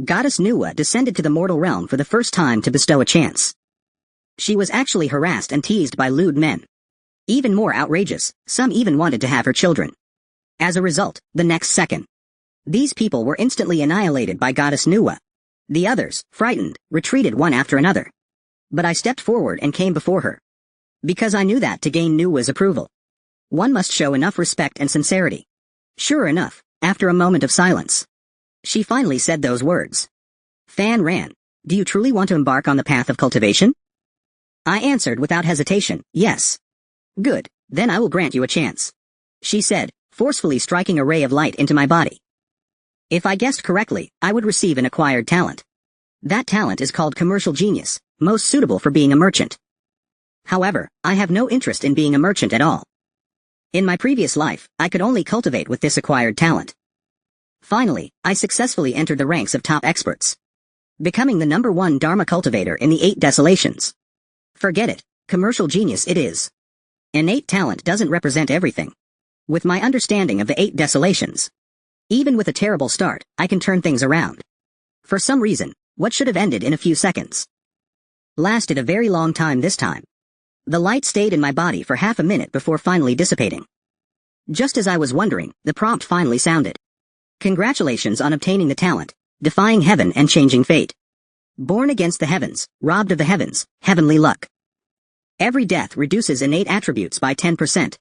Goddess Nuwa descended to the mortal realm for the first time to bestow a chance. She was actually harassed and teased by lewd men. Even more outrageous, some even wanted to have her children. As a result, the next second, these people were instantly annihilated by Goddess Nuwa. The others, frightened, retreated one after another. But I stepped forward and came before her. Because I knew that to gain Nuwa's approval, one must show enough respect and sincerity. Sure enough, after a moment of silence, she finally said those words. Fan Ran, do you truly want to embark on the path of cultivation? I answered without hesitation, yes. Good, then I will grant you a chance, she said, forcefully striking a ray of light into my body. If I guessed correctly, I would receive an acquired talent. That talent is called commercial genius, most suitable for being a merchant. However, I have no interest in being a merchant at all. In my previous life, I could only cultivate with this acquired talent. Finally, I successfully entered the ranks of top experts, becoming the #1 Dharma cultivator in the 8 Desolations. Forget it, commercial genius it is. Innate talent doesn't represent everything. With my understanding of the 8 Desolations, even with a terrible start, I can turn things around. For some reason, what should have ended in a few seconds lasted a very long time this time. The light stayed in my body for half a minute before finally dissipating. Just as I was wondering, the prompt finally sounded. Congratulations on obtaining the talent, defying heaven and changing fate. Born against the heavens, robbed of the heavens, heavenly luck. Every death reduces innate attributes by 10%.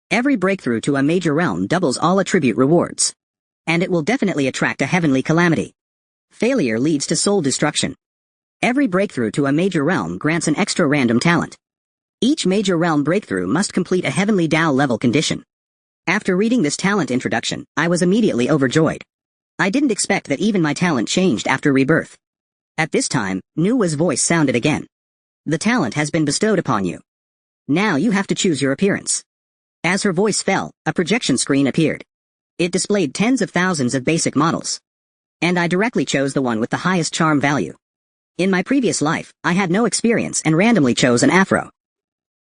Every breakthrough to a major realm doubles all attribute rewards. And it will definitely attract a heavenly calamity. Failure leads to soul destruction. Every breakthrough to a major realm grants an extra random talent. Each major realm breakthrough must complete a heavenly Tao level condition. After reading this talent introduction, I was immediately overjoyed. I didn't expect that even my talent changed after rebirth. At this time, Nuwa's voice sounded again. The talent has been bestowed upon you. Now you have to choose your appearance. As her voice fell, a projection screen appeared. It displayed tens of thousands of basic models. And I directly chose the one with the highest charm value. In my previous life, I had no experience and randomly chose an afro.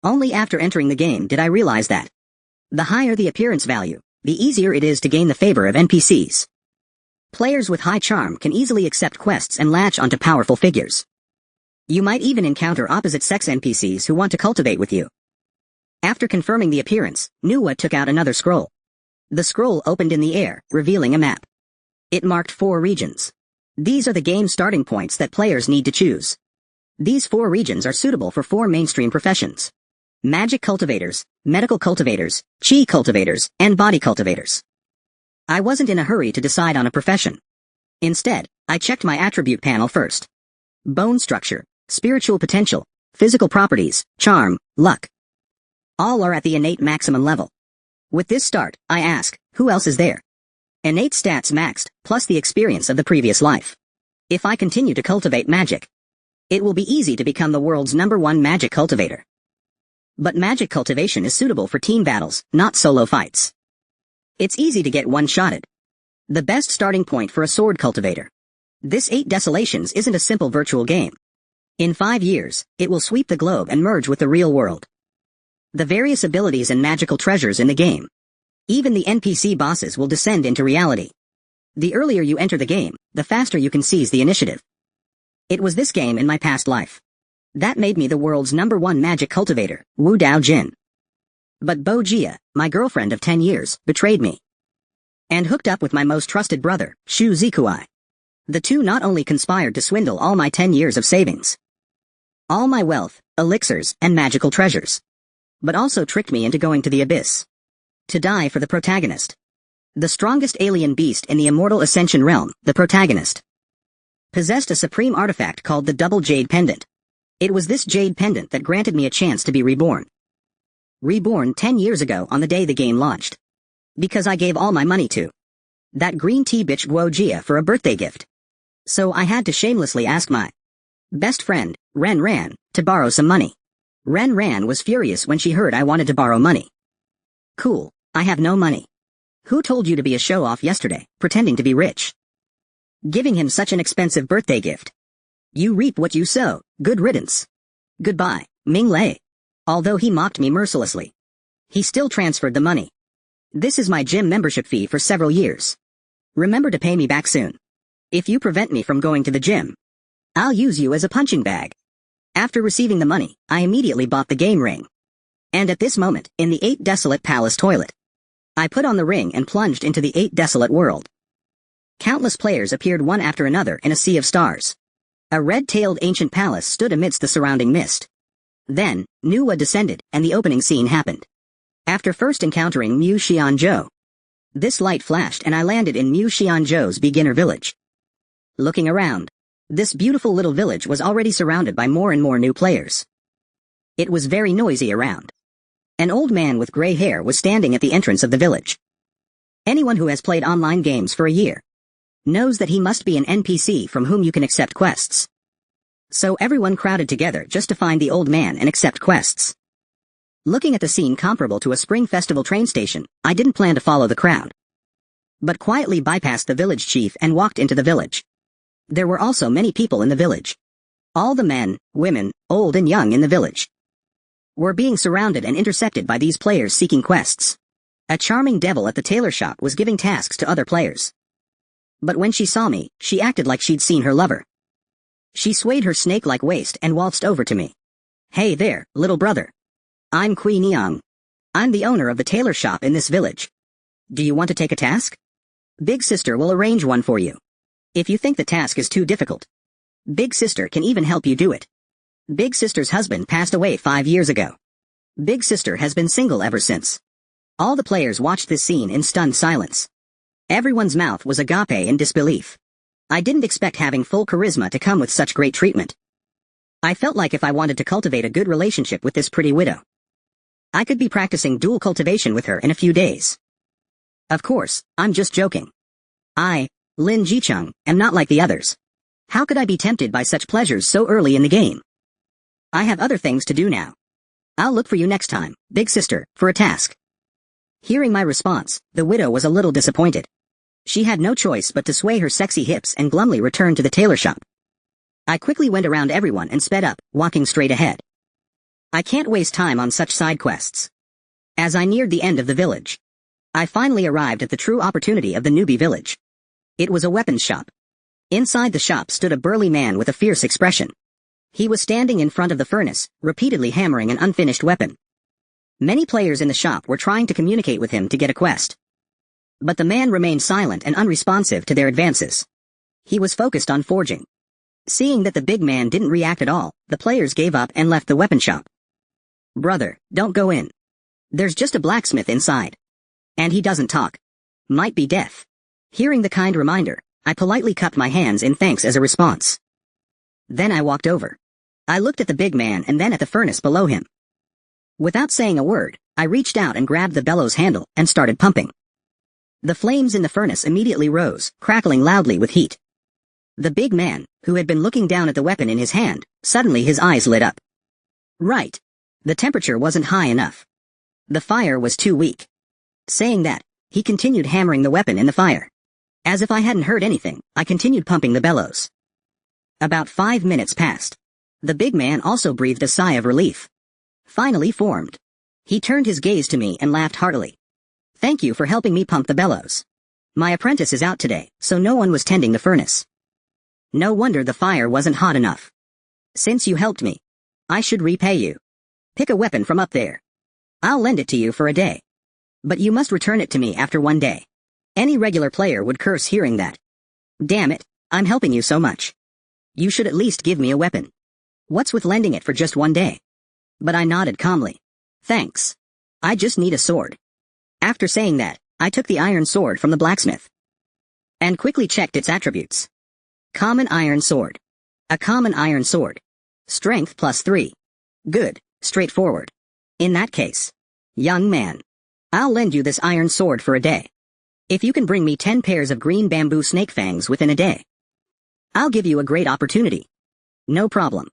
Only after entering the game did I realize that the higher the appearance value, the easier it is to gain the favor of NPCs. Players with high charm can easily accept quests and latch onto powerful figures. You might even encounter opposite-sex NPCs who want to cultivate with you. After confirming the appearance, Nuwa took out another scroll. The scroll opened in the air, revealing a map. It marked 4 regions. These are the game starting points that players need to choose. These 4 regions are suitable for 4 mainstream professions: magic cultivators, medical cultivators, chi cultivators, and body cultivators. I wasn't in a hurry to decide on a profession. Instead, I checked my attribute panel first. Bone structure, spiritual potential, physical properties, charm, luck. All are at the innate maximum level. With this start, I ask, who else is there? Innate stats maxed, plus the experience of the previous life. If I continue to cultivate magic, it will be easy to become the world's #1 magic cultivator. But magic cultivation is suitable for team battles, not solo fights. It's easy to get one-shotted. The best starting point for a sword cultivator. This 8 Desolations isn't a simple virtual game. In 5 years, it will sweep the globe and merge with the real world. The various abilities and magical treasures in the game, even the NPC bosses, will descend into reality. The earlier you enter the game, the faster you can seize the initiative. It was this game in my past life that made me the world's #1 magic cultivator, Wu Dao Jin. But Bo Jia, my girlfriend of 10 years, betrayed me and hooked up with my most trusted brother, Shu Zikuai. The two not only conspired to swindle all my 10 years of savings, all my wealth, elixirs, and magical treasures, but also tricked me into going to the abyss to die for the protagonist. The strongest alien beast in the immortal ascension realm, the protagonist, possessed a supreme artifact called the Double Jade Pendant. It was this jade pendant that granted me a chance to be reborn. Reborn 10 years ago on the day the game launched. Because I gave all my money to that green tea bitch Guo Jia for a birthday gift. So I had to shamelessly ask my best friend, Ren Ran, to borrow some money. Ren Ran was furious when she heard I wanted to borrow money. Cool, I have no money. Who told you to be a show-off yesterday, pretending to be rich? Giving him such an expensive birthday gift. You reap what you sow, good riddance. Goodbye, Ming Lei. Although he mocked me mercilessly, he still transferred the money. This is my gym membership fee for several years. Remember to pay me back soon. If you prevent me from going to the gym, I'll use you as a punching bag. After receiving the money, I immediately bought the game ring. And at this moment, in the 8 desolate palace toilet, I put on the ring and plunged into the 8 desolate world. Countless players appeared one after another in a sea of stars. A red-tailed ancient palace stood amidst the surrounding mist. Then, Nuwa descended, and the opening scene happened. After first encountering Mu Xianzhou, this light flashed and I landed in Mu Xianzhou's beginner village. Looking around, this beautiful little village was already surrounded by more and more new players. It was very noisy around. An old man with gray hair was standing at the entrance of the village. Anyone who has played online games for a year knows that he must be an NPC from whom you can accept quests. So everyone crowded together just to find the old man and accept quests. Looking at the scene comparable to a spring festival train station, I didn't plan to follow the crowd, but quietly bypassed the village chief and walked into the village. There were also many people in the village. All the men, women, old and young in the village were being surrounded and intercepted by these players seeking quests. A charming devil at the tailor shop was giving tasks to other players. But when she saw me, she acted like she'd seen her lover. She swayed her snake-like waist and waltzed over to me. Hey there, little brother. I'm Kui Niang. I'm the owner of the tailor shop in this village. Do you want to take a task? Big sister will arrange one for you. If you think the task is too difficult, Big sister can even help you do it. Big sister's husband passed away 5 years ago. Big sister has been single ever since. All the players watched this scene in stunned silence. Everyone's mouth was agape in disbelief. I didn't expect having full charisma to come with such great treatment. I felt like if I wanted to cultivate a good relationship with this pretty widow, I could be practicing dual cultivation with her in a few days. Of course, I'm just joking. I, Lin Jicheng, am not like the others. How could I be tempted by such pleasures so early in the game? I have other things to do now. I'll look for you next time, big sister, for a task. Hearing my response, the widow was a little disappointed. She had no choice but to sway her sexy hips and glumly return to the tailor shop. I quickly went around everyone and sped up, walking straight ahead. I can't waste time on such side quests. As I neared the end of the village, I finally arrived at the true opportunity of the newbie village. It was a weapons shop. Inside the shop stood a burly man with a fierce expression. He was standing in front of the furnace, repeatedly hammering an unfinished weapon. Many players in the shop were trying to communicate with him to get a quest. But the man remained silent and unresponsive to their advances. He was focused on forging. Seeing that the big man didn't react at all, the players gave up and left the weapon shop. Brother, don't go in. There's just a blacksmith inside. And he doesn't talk. Might be deaf. Hearing the kind reminder, I politely cupped my hands in thanks as a response. Then I walked over. I looked at the big man and then at the furnace below him. Without saying a word, I reached out and grabbed the bellows handle and started pumping. The flames in the furnace immediately rose, crackling loudly with heat. The big man, who had been looking down at the weapon in his hand, suddenly his eyes lit up. Right. The temperature wasn't high enough. The fire was too weak. Saying that, he continued hammering the weapon in the fire. As if I hadn't heard anything, I continued pumping the bellows. About 5 minutes passed. The big man also breathed a sigh of relief. Finally formed. He turned his gaze to me and laughed heartily. Thank you for helping me pump the bellows. My apprentice is out today, so no one was tending the furnace. No wonder the fire wasn't hot enough. Since you helped me, I should repay you. Pick a weapon from up there. I'll lend it to you for a day. But you must return it to me after 1 day. Any regular player would curse hearing that. Damn it, I'm helping you so much. You should at least give me a weapon. What's with lending it for just 1 day? But I nodded calmly. Thanks. I just need a sword. After saying that, I took the iron sword from the blacksmith and quickly checked its attributes. Common iron sword. A common iron sword. Strength +3. Good, straightforward. In that case, young man, I'll lend you this iron sword for a day. If you can bring me 10 pairs of green bamboo snake fangs within a day, I'll give you a great opportunity. No problem.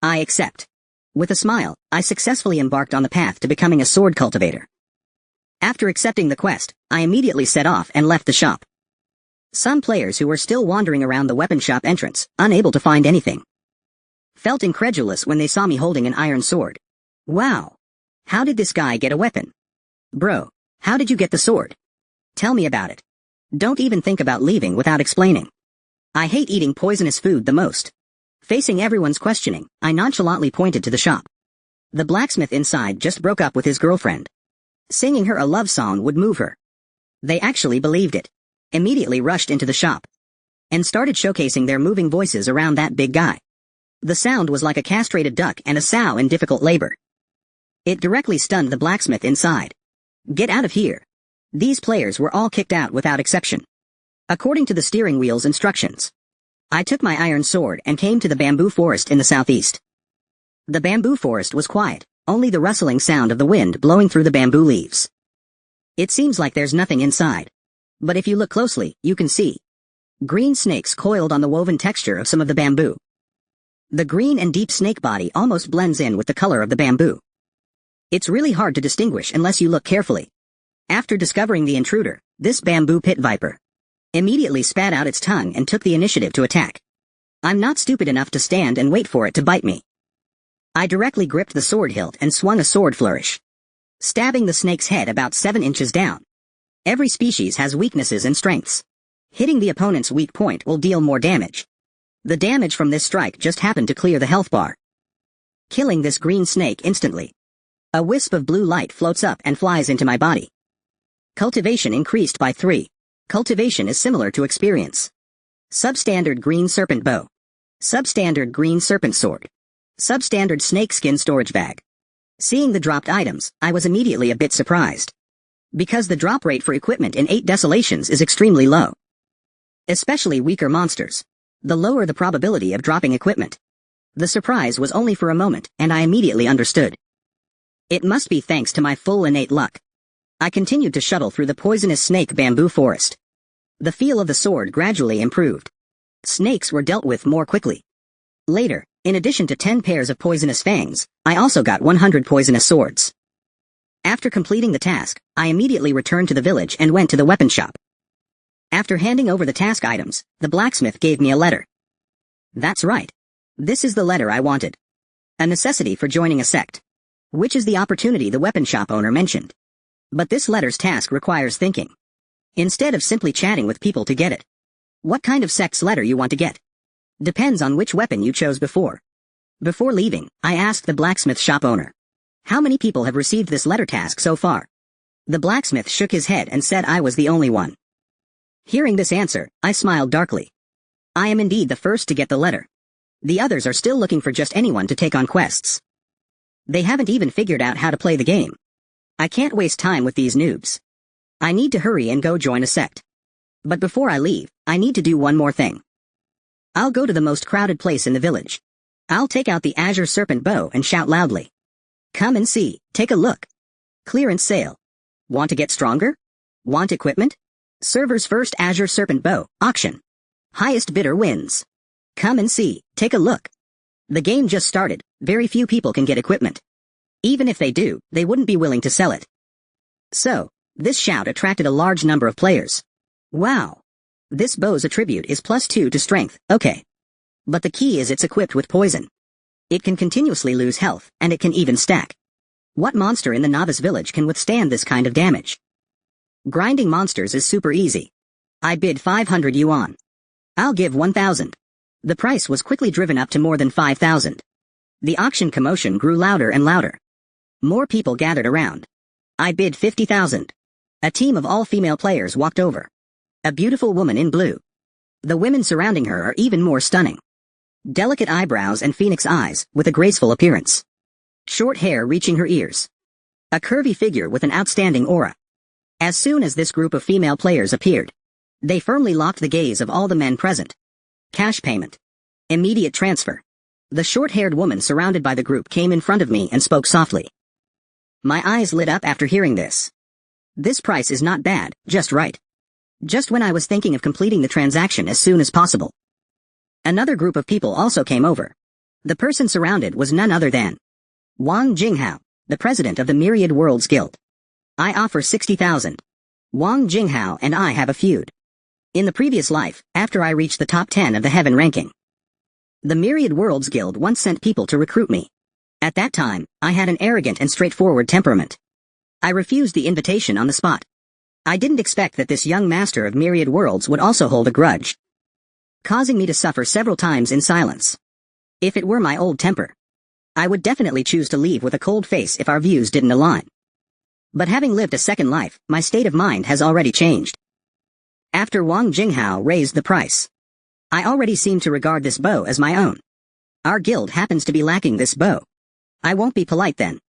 I accept. With a smile, I successfully embarked on the path to becoming a sword cultivator. After accepting the quest, I immediately set off and left the shop. Some players who were still wandering around the weapon shop entrance, unable to find anything, felt incredulous when they saw me holding an iron sword. Wow! How did this guy get a weapon? Bro, how did you get the sword? Tell me about it. Don't even think about leaving without explaining. I hate eating poisonous food the most. Facing everyone's questioning, I nonchalantly pointed to the shop. The blacksmith inside just broke up with his girlfriend. Singing her a love song would move her. They actually believed it. Immediately rushed into the shop. And started showcasing their moving voices around that big guy. The sound was like a castrated duck and a sow in difficult labor. It directly stunned the blacksmith inside. Get out of here. These players were all kicked out without exception. According to the steering wheel's instructions. I took my iron sword and came to the bamboo forest in the southeast. The bamboo forest was quiet, only the rustling sound of the wind blowing through the bamboo leaves. It seems like there's nothing inside. But if you look closely, you can see green snakes coiled on the woven texture of some of the bamboo. The green and deep snake body almost blends in with the color of the bamboo. It's really hard to distinguish unless you look carefully. After discovering the intruder, this bamboo pit viper immediately spat out its tongue and took the initiative to attack. I'm not stupid enough to stand and wait for it to bite me. I directly gripped the sword hilt and swung a sword flourish, stabbing the snake's head about 7 inches down. Every species has weaknesses and strengths. Hitting the opponent's weak point will deal more damage. The damage from this strike just happened to clear the health bar, killing this green snake instantly. A wisp of blue light floats up and flies into my body. Cultivation increased by 3. Cultivation is similar to experience. Substandard green serpent bow. Substandard green serpent sword. Substandard snakeskin storage bag. Seeing the dropped items, I was immediately a bit surprised. Because the drop rate for equipment in 8 Desolations is extremely low. Especially weaker monsters. The lower the probability of dropping equipment. The surprise was only for a moment, and I immediately understood. It must be thanks to my full innate luck. I continued to shuttle through the poisonous snake bamboo forest. The feel of the sword gradually improved. Snakes were dealt with more quickly. Later, in addition to 10 pairs of poisonous fangs, I also got 100 poisonous swords. After completing the task, I immediately returned to the village and went to the weapon shop. After handing over the task items, the blacksmith gave me a letter. That's right. This is the letter I wanted. A necessity for joining a sect. Which is the opportunity the weapon shop owner mentioned. But this letter's task requires thinking. Instead of simply chatting with people to get it. What kind of sect's letter you want to get? Depends on which weapon you chose before. Before leaving, I asked the blacksmith shop owner. How many people have received this letter task so far? The blacksmith shook his head and said I was the only one. Hearing this answer, I smiled darkly. I am indeed the first to get the letter. The others are still looking for just anyone to take on quests. They haven't even figured out how to play the game. I can't waste time with these noobs. I need to hurry and go join a sect. But before I leave, I need to do one more thing. I'll go to the most crowded place in the village. I'll take out the Azure Serpent bow and shout loudly. Come and see, take a look. Clearance sale. Want to get stronger? Want equipment? Server's first Azure Serpent bow, auction. Highest bidder wins. Come and see, take a look. The game just started, very few people can get equipment. Even if they do, they wouldn't be willing to sell it. So, this shout attracted a large number of players. Wow. This bow's attribute is +2 to strength, okay. But the key is it's equipped with poison. It can continuously lose health, and it can even stack. What monster in the novice village can withstand this kind of damage? Grinding monsters is super easy. I bid 500 yuan. I'll give 1,000. The price was quickly driven up to more than 5,000. The auction commotion grew louder and louder. More people gathered around. I bid 50,000. A team of all-female players walked over. A beautiful woman in blue. The women surrounding her are even more stunning. Delicate eyebrows and phoenix eyes, with a graceful appearance. Short hair reaching her ears. A curvy figure with an outstanding aura. As soon as this group of female players appeared, they firmly locked the gaze of all the men present. Cash payment. Immediate transfer. The short-haired woman surrounded by the group came in front of me and spoke softly. My eyes lit up after hearing this. This price is not bad, just right. Just when I was thinking of completing the transaction as soon as possible. Another group of people also came over. The person surrounded was none other than Wang Jinghao, the president of the Myriad Worlds Guild. I offer 60,000. Wang Jinghao and I have a feud. In the previous life, after I reached the top 10 of the heaven ranking. The Myriad Worlds Guild once sent people to recruit me. At that time, I had an arrogant and straightforward temperament. I refused the invitation on the spot. I didn't expect that this young master of Myriad Worlds would also hold a grudge. causing me to suffer several times in silence. If it were my old temper, I would definitely choose to leave with a cold face if our views didn't align. But having lived a second life, my state of mind has already changed. After Wang Jinghao raised the price, I already seem to regard this bow as my own. Our guild happens to be lacking this bow. I won't be polite then.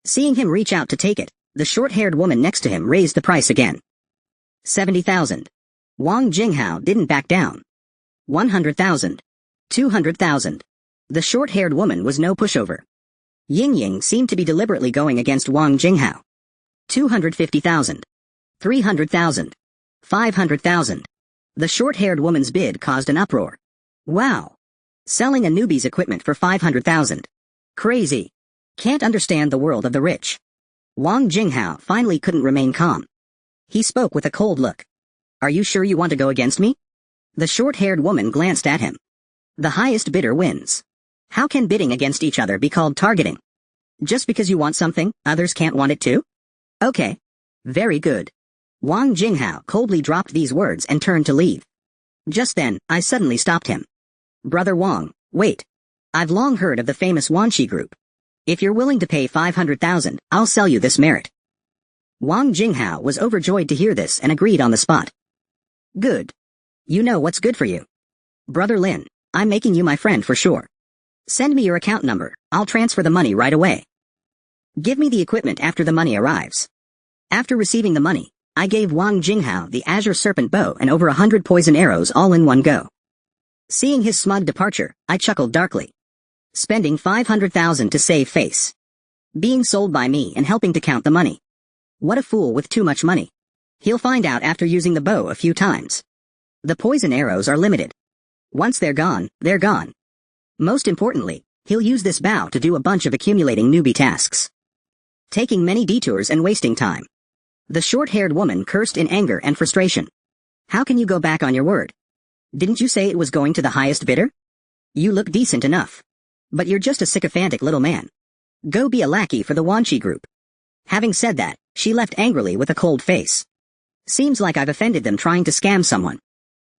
Seeing him reach out to take it, the short-haired woman next to him raised the price again. 70,000. Wang Jinghao didn't back down. 100,000. 200,000. The short-haired woman was no pushover. Ying Ying seemed to be deliberately going against Wang Jinghao. 250,000. 300,000. 500,000. The short-haired woman's bid caused an uproar. Wow. Selling a newbie's equipment for 500,000. Crazy. Can't understand the world of the rich. Wang Jinghao finally couldn't remain calm. He spoke with a cold look. Are you sure you want to go against me? The short-haired woman glanced at him. The highest bidder wins. How can bidding against each other be called targeting? Just because you want something, others can't want it too? Okay. Very good. Wang Jinghao coldly dropped these words and turned to leave. Just then, I suddenly stopped him. Brother Wang, wait. I've long heard of the famous Wanshi group. If you're willing to pay 500,000, I'll sell you this merit. Wang Jinghao was overjoyed to hear this and agreed on the spot. Good. You know what's good for you. Brother Lin, I'm making you my friend for sure. Send me your account number, I'll transfer the money right away. Give me the equipment after the money arrives. After receiving the money, I gave Wang Jinghao the Azure Serpent Bow and over 100 poison arrows all in one go. Seeing his smug departure, I chuckled darkly. Spending 500,000 to save face. Being sold by me and helping to count the money. What a fool with too much money. He'll find out after using the bow a few times. The poison arrows are limited. Once they're gone, they're gone. Most importantly, he'll use this bow to do a bunch of accumulating newbie tasks. Taking many detours and wasting time. The short-haired woman cursed in anger and frustration. How can you go back on your word? Didn't you say it was going to the highest bidder? You look decent enough. But you're just a sycophantic little man. Go be a lackey for the Wanshi group. Having said that, she left angrily with a cold face. Seems like I've offended them trying to scam someone.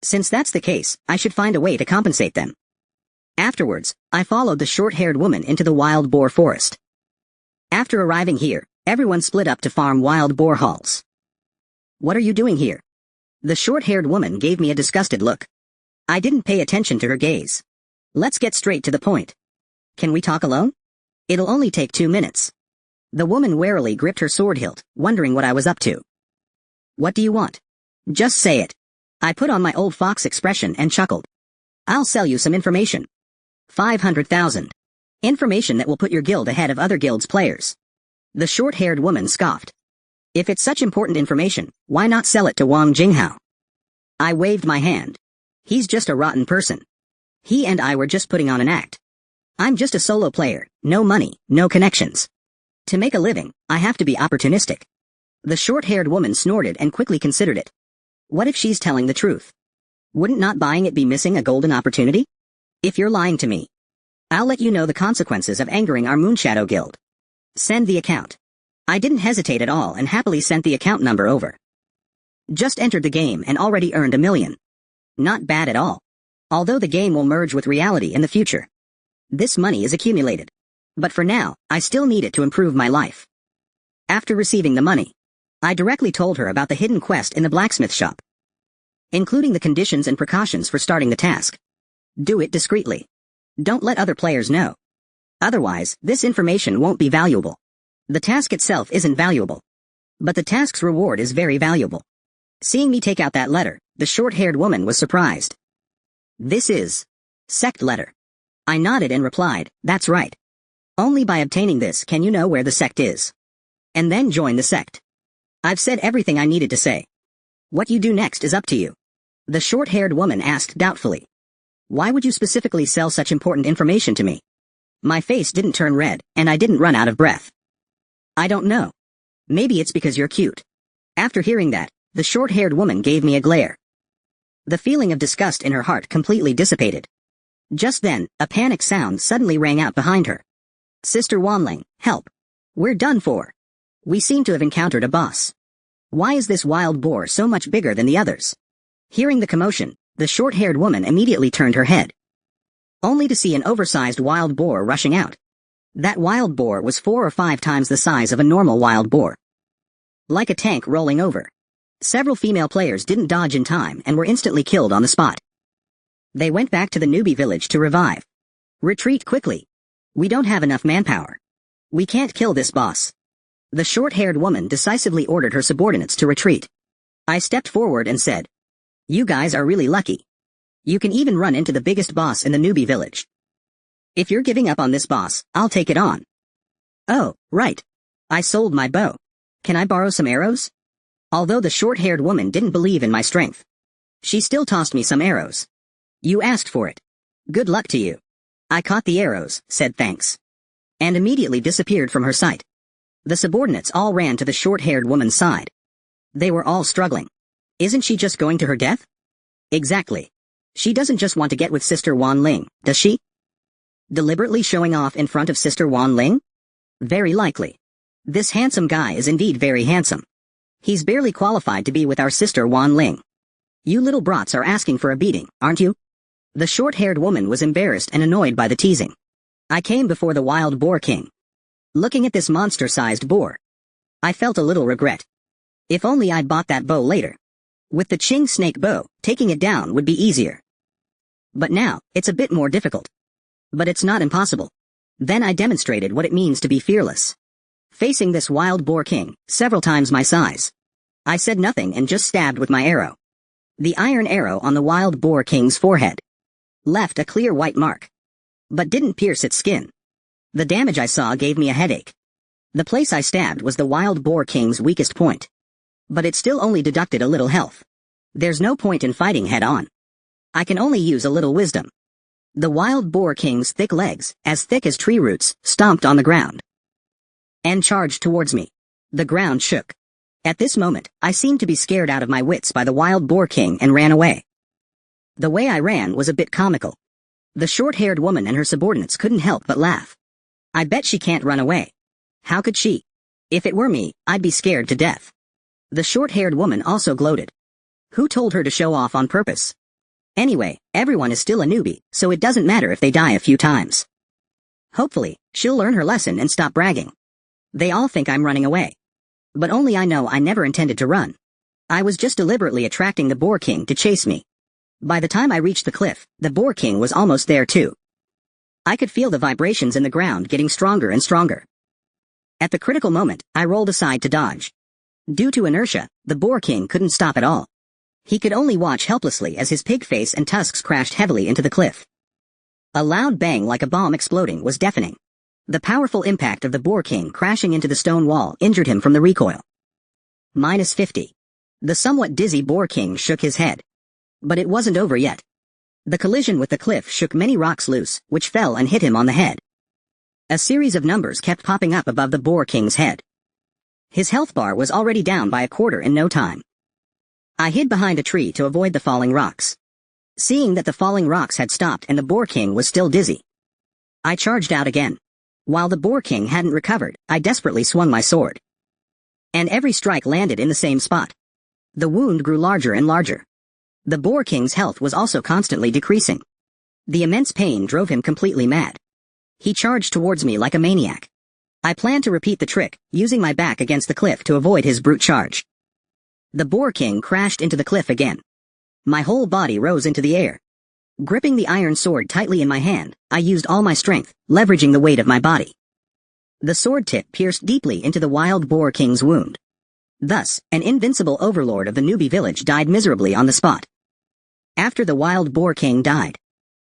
Since that's the case, I should find a way to compensate them. Afterwards, I followed the short-haired woman into the wild boar forest. After arriving here, everyone split up to farm wild boar hulls. What are you doing here? The short-haired woman gave me a disgusted look. I didn't pay attention to her gaze. Let's get straight to the point. Can we talk alone? It'll only take 2 minutes. The woman warily gripped her sword hilt, wondering what I was up to. What do you want? Just say it. I put on my old fox expression and chuckled. I'll sell you some information. 500,000. Information that will put your guild ahead of other guilds' players. The short-haired woman scoffed. If it's such important information, why not sell it to Wang Jinghao? I waved my hand. He's just a rotten person. He and I were just putting on an act. I'm just a solo player, no money, no connections. To make a living, I have to be opportunistic. The short-haired woman snorted and quickly considered it. What if she's telling the truth? Wouldn't not buying it be missing a golden opportunity? If you're lying to me, I'll let you know the consequences of angering our Moonshadow Guild. Send the account. I didn't hesitate at all and happily sent the account number over. Just entered the game and already earned 1 million. Not bad at all. Although the game will merge with reality in the future. This money is accumulated. But for now, I still need it to improve my life. After receiving the money, I directly told her about the hidden quest in the blacksmith shop, including the conditions and precautions for starting the task. Do it discreetly. Don't let other players know. Otherwise, this information won't be valuable. The task itself isn't valuable. But the task's reward is very valuable. Seeing me take out that letter, the short-haired woman was surprised. This is sect letter. I nodded and replied, that's right. Only by obtaining this can you know where the sect is. And then join the sect. I've said everything I needed to say. What you do next is up to you. The short-haired woman asked doubtfully. Why would you specifically sell such important information to me? My face didn't turn red, and I didn't run out of breath. I don't know. Maybe it's because you're cute. After hearing that, the short-haired woman gave me a glare. The feeling of disgust in her heart completely dissipated. Just then, a panic sound suddenly rang out behind her. Sister Wanling, help. We're done for. We seem to have encountered a boss. Why is this wild boar so much bigger than the others? Hearing the commotion, The short-haired woman immediately turned her head, only to see an oversized wild boar rushing out. That wild boar was 4 or 5 times the size of a normal wild boar. Like a tank rolling over. Several female players didn't dodge in time and were instantly killed on the spot. They went back to the newbie village to revive. Retreat quickly. We don't have enough manpower. We can't kill this boss. The short-haired woman decisively ordered her subordinates to retreat. I stepped forward and said, "You guys are really lucky. You can even run into the biggest boss in the newbie village. If you're giving up on this boss, I'll take it on." "Oh, right. I sold my bow. Can I borrow some arrows?" Although the short-haired woman didn't believe in my strength, she still tossed me some arrows. "You asked for it. Good luck to you." I caught the arrows, said thanks, and immediately disappeared from her sight. The subordinates all ran to the short-haired woman's side. They were all struggling. Isn't she just going to her death? Exactly. She doesn't just want to get with Sister Wan Ling, does she? Deliberately showing off in front of Sister Wan Ling? Very likely. This handsome guy is indeed very handsome. He's barely qualified to be with our Sister Wan Ling. You little brats are asking for a beating, aren't you? The short-haired woman was embarrassed and annoyed by the teasing. I came before the wild boar king. Looking at this monster-sized boar, I felt a little regret. If only I'd bought that bow later. With the Qing snake bow, taking it down would be easier. But now, it's a bit more difficult. But it's not impossible. Then I demonstrated what it means to be fearless. Facing this wild boar king, several times my size, I said nothing and just stabbed with my arrow. The iron arrow on the wild boar king's forehead left a clear white mark, but didn't pierce its skin. The damage I saw gave me a headache. The place I stabbed was the wild boar king's weakest point, but it still only deducted a little health. There's no point in fighting head-on. I can only use a little wisdom. The wild boar king's thick legs, as thick as tree roots, stomped on the ground and charged towards me. The ground shook. At this moment, I seemed to be scared out of my wits by the wild boar king and ran away. The way I ran was a bit comical. The short-haired woman and her subordinates couldn't help but laugh. I bet she can't run away. How could she? If it were me, I'd be scared to death. The short-haired woman also gloated. Who told her to show off on purpose? Anyway, everyone is still a newbie, so it doesn't matter if they die a few times. Hopefully, she'll learn her lesson and stop bragging. They all think I'm running away. But only I know I never intended to run. I was just deliberately attracting the boar king to chase me. By the time I reached the cliff, the boar king was almost there too. I could feel the vibrations in the ground getting stronger and stronger. At the critical moment, I rolled aside to dodge. Due to inertia, the boar king couldn't stop at all. He could only watch helplessly as his pig face and tusks crashed heavily into the cliff. A loud bang like a bomb exploding was deafening. The powerful impact of the boar king crashing into the stone wall injured him from the recoil. -50. The somewhat dizzy boar king shook his head. But it wasn't over yet. The collision with the cliff shook many rocks loose, which fell and hit him on the head. A series of numbers kept popping up above the boar king's head. His health bar was already down by a quarter in no time. I hid behind a tree to avoid the falling rocks. Seeing that the falling rocks had stopped and the boar king was still dizzy, I charged out again. While the boar king hadn't recovered, I desperately swung my sword. And every strike landed in the same spot. The wound grew larger and larger. The boar king's health was also constantly decreasing. The immense pain drove him completely mad. He charged towards me like a maniac. I planned to repeat the trick, using my back against the cliff to avoid his brute charge. The boar king crashed into the cliff again. My whole body rose into the air. Gripping the iron sword tightly in my hand, I used all my strength, leveraging the weight of my body. The sword tip pierced deeply into the wild boar king's wound. Thus, an invincible overlord of the newbie village died miserably on the spot. After the wild boar king died,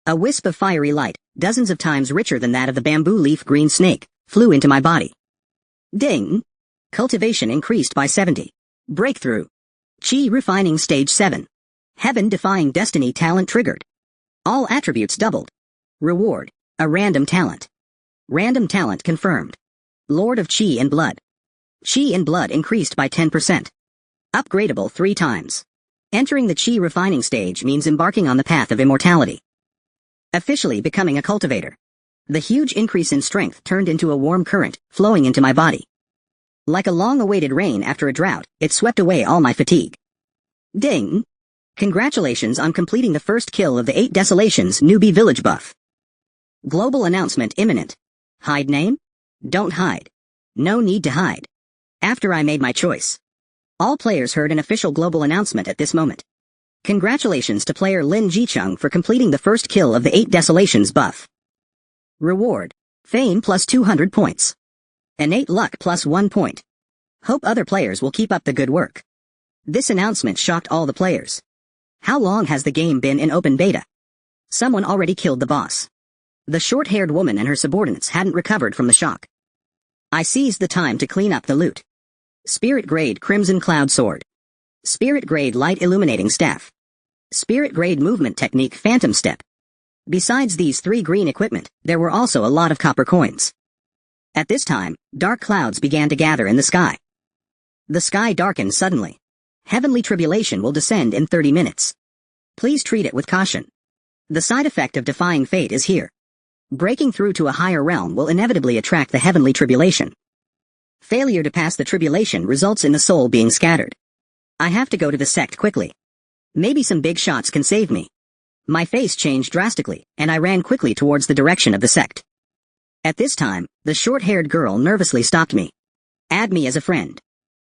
a wisp of fiery light, dozens of times richer than that of the bamboo leaf green snake, flew into my body. Ding! Cultivation increased by 70. Breakthrough. Chi refining stage 7. Heaven-defying destiny talent triggered. All attributes doubled. Reward. A random talent. Random talent confirmed. Lord of Chi and Blood. Chi and Blood increased by 10%. Upgradable 3 times. Entering the Chi refining stage means embarking on the path of immortality. Officially becoming a cultivator. The huge increase in strength turned into a warm current, flowing into my body. Like a long-awaited rain after a drought, it swept away all my fatigue. Ding! Congratulations on completing the first kill of the 8 Desolations newbie village buff. Global announcement imminent. Hide name? Don't hide. No need to hide. After I made my choice. All players heard an official global announcement at this moment. Congratulations to player Lin Jicheng for completing the first kill of the 8 Desolations buff. Reward. Fame plus 200 points. Innate luck plus 1 point. Hope other players will keep up the good work. This announcement shocked all the players. How long has the game been in open beta? Someone already killed the boss. The short-haired woman and her subordinates hadn't recovered from the shock. I seized the time to clean up the loot. Spirit Grade Crimson Cloud Sword. Spirit Grade Light Illuminating Staff. Spirit Grade Movement Technique Phantom Step. Besides these 3 green equipment, there were also a lot of copper coins. At this time, dark clouds began to gather in the sky. The sky darkened suddenly. Heavenly tribulation will descend in 30 minutes. Please treat it with caution. The side effect of defying fate is here. Breaking through to a higher realm will inevitably attract the heavenly tribulation. Failure to pass the tribulation results in the soul being scattered. I have to go to the sect quickly. Maybe some big shots can save me. My face changed drastically, and I ran quickly towards the direction of the sect. At this time, the short-haired girl nervously stopped me. Add me as a friend.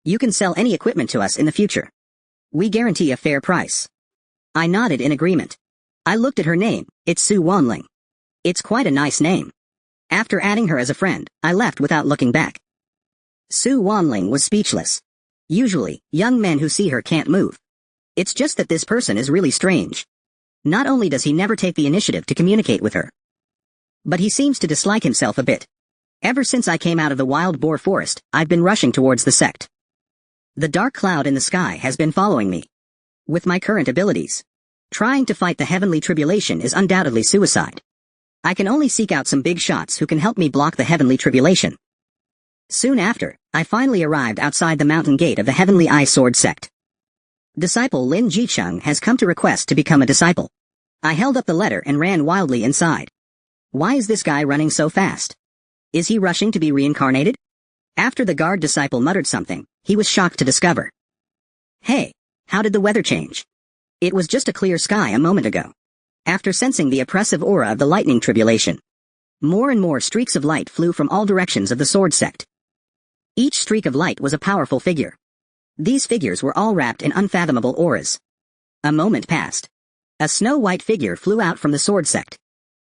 You can sell any equipment to us in the future. We guarantee a fair price. I nodded in agreement. I looked at her name, it's Su Wanling. It's quite a nice name. After adding her as a friend, I left without looking back. Su Wanling was speechless. Usually, young men who see her can't move. It's just that this person is really strange. Not only does he never take the initiative to communicate with her, but he seems to dislike himself a bit. Ever since I came out of the wild boar forest, I've been rushing towards the sect. The dark cloud in the sky has been following me. With my current abilities, trying to fight the heavenly tribulation is undoubtedly suicide. I can only seek out some big shots who can help me block the heavenly tribulation. Soon after, I finally arrived outside the mountain gate of the Heavenly Eye Sword sect. Disciple Lin Jicheng has come to request to become a disciple. I held up the letter and ran wildly inside. Why is this guy running so fast? Is he rushing to be reincarnated? After the guard disciple muttered something, he was shocked to discover. Hey, how did the weather change? It was just a clear sky a moment ago. After sensing the oppressive aura of the lightning tribulation, more and more streaks of light flew from all directions of the sword sect. Each streak of light was a powerful figure. These figures were all wrapped in unfathomable auras. A moment passed. A snow-white figure flew out from the sword sect.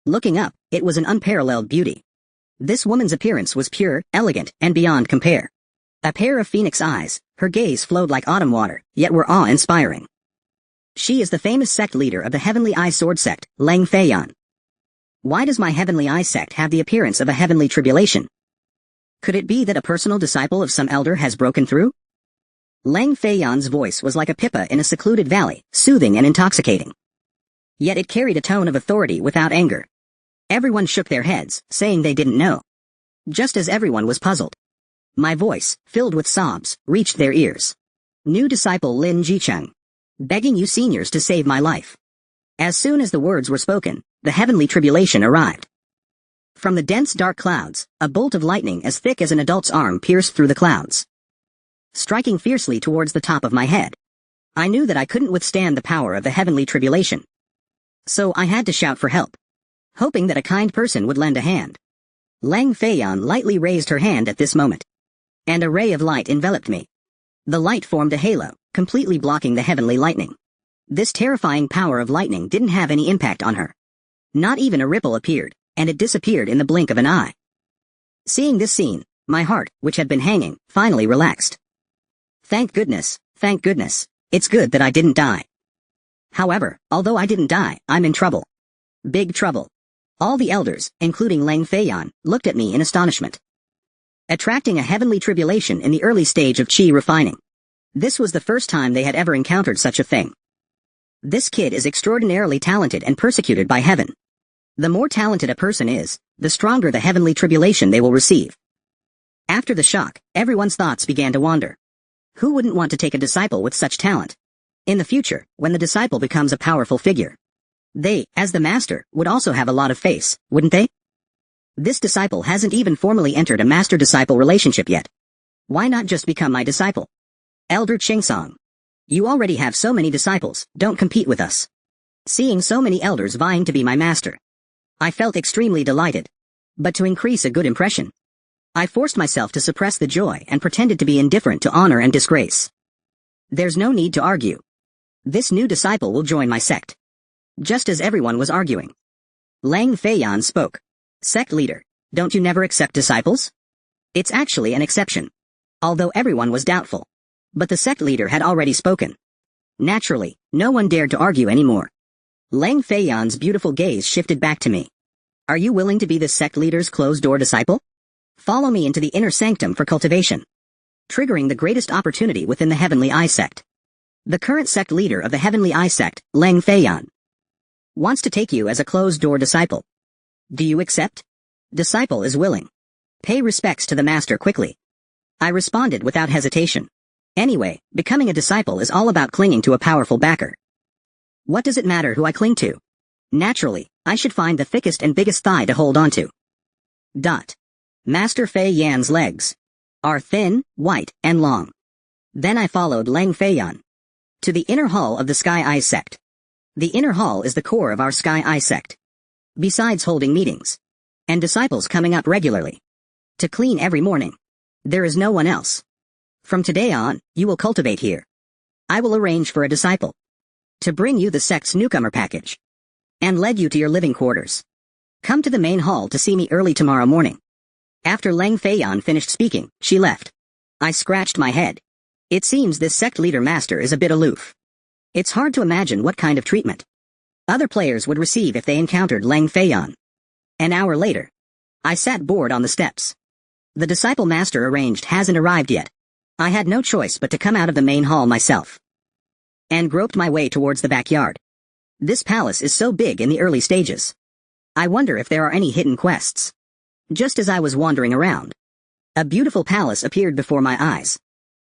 Looking up, it was an unparalleled beauty. This woman's appearance was pure, elegant, and beyond compare. A pair of phoenix eyes, her gaze flowed like autumn water, yet were awe-inspiring. She is the famous sect leader of the Heavenly Eye Sword sect, Lang Feiyan. Why does my Heavenly Eye sect have the appearance of a heavenly tribulation? Could it be that a personal disciple of some elder has broken through? Lang Feiyan's voice was like a pippa in a secluded valley, soothing and intoxicating. Yet it carried a tone of authority without anger. Everyone shook their heads, saying they didn't know. Just as everyone was puzzled. My voice, filled with sobs, reached their ears. New disciple Lin Jicheng. Begging you seniors to save my life. As soon as the words were spoken, the heavenly tribulation arrived. From the dense dark clouds, a bolt of lightning as thick as an adult's arm pierced through the clouds, striking fiercely towards the top of my head. I knew that I couldn't withstand the power of the heavenly tribulation. So I had to shout for help, hoping that a kind person would lend a hand. Lang Feiyan lightly raised her hand at this moment, and a ray of light enveloped me. The light formed a halo, completely blocking the heavenly lightning. This terrifying power of lightning didn't have any impact on her. Not even a ripple appeared, and it disappeared in the blink of an eye. Seeing this scene, my heart, which had been hanging, finally relaxed. Thank goodness, it's good that I didn't die. However, although I didn't die, I'm in trouble. Big trouble. All the elders, including Lang Feiyan, looked at me in astonishment. Attracting a heavenly tribulation in the early stage of chi refining. This was the first time they had ever encountered such a thing. This kid is extraordinarily talented and persecuted by heaven. The more talented a person is, the stronger the heavenly tribulation they will receive. After the shock, everyone's thoughts began to wander. Who wouldn't want to take a disciple with such talent? In the future, when the disciple becomes a powerful figure, they, as the master, would also have a lot of face, wouldn't they? This disciple hasn't even formally entered a master-disciple relationship yet. Why not just become my disciple? Elder Chingsong. You already have so many disciples, don't compete with us. Seeing so many elders vying to be my master, I felt extremely delighted. But to increase a good impression, I forced myself to suppress the joy and pretended to be indifferent to honor and disgrace. There's no need to argue. This new disciple will join my sect. Just as everyone was arguing, Lang Feiyan spoke. Sect leader, don't you never accept disciples? It's actually an exception. Although everyone was doubtful. But the sect leader had already spoken. Naturally, no one dared to argue anymore. Lang Feiyan's beautiful gaze shifted back to me. Are you willing to be the sect leader's closed-door disciple? Follow me into the inner sanctum for cultivation. Triggering the greatest opportunity within the Heavenly Eye sect. The current sect leader of the Heavenly Eye sect, Lang Feiyan, wants to take you as a closed-door disciple. Do you accept? Disciple is willing. Pay respects to the master quickly. I responded without hesitation. Anyway, becoming a disciple is all about clinging to a powerful backer. What does it matter who I cling to? Naturally, I should find the thickest and biggest thigh to hold onto. Master Fei Yan's legs are thin, white, and long. Then I followed Lang Feiyan to the inner hall of the Sky Eye sect. The inner hall is the core of our Sky Eye sect. Besides holding meetings and disciples coming up regularly to clean every morning, there is no one else. From today on, you will cultivate here. I will arrange for a disciple to bring you the sect's newcomer package and lead you to your living quarters. Come to the main hall to see me early tomorrow morning. After Lang Feiyan finished speaking, she left. I scratched my head. It seems this sect leader master is a bit aloof. It's hard to imagine what kind of treatment other players would receive if they encountered Lang Feiyan. An hour later, I sat bored on the steps. The disciple master arranged hasn't arrived yet. I had no choice but to come out of the main hall myself and groped my way towards the backyard. This palace is so big in the early stages. I wonder if there are any hidden quests. Just as I was wandering around, a beautiful palace appeared before my eyes.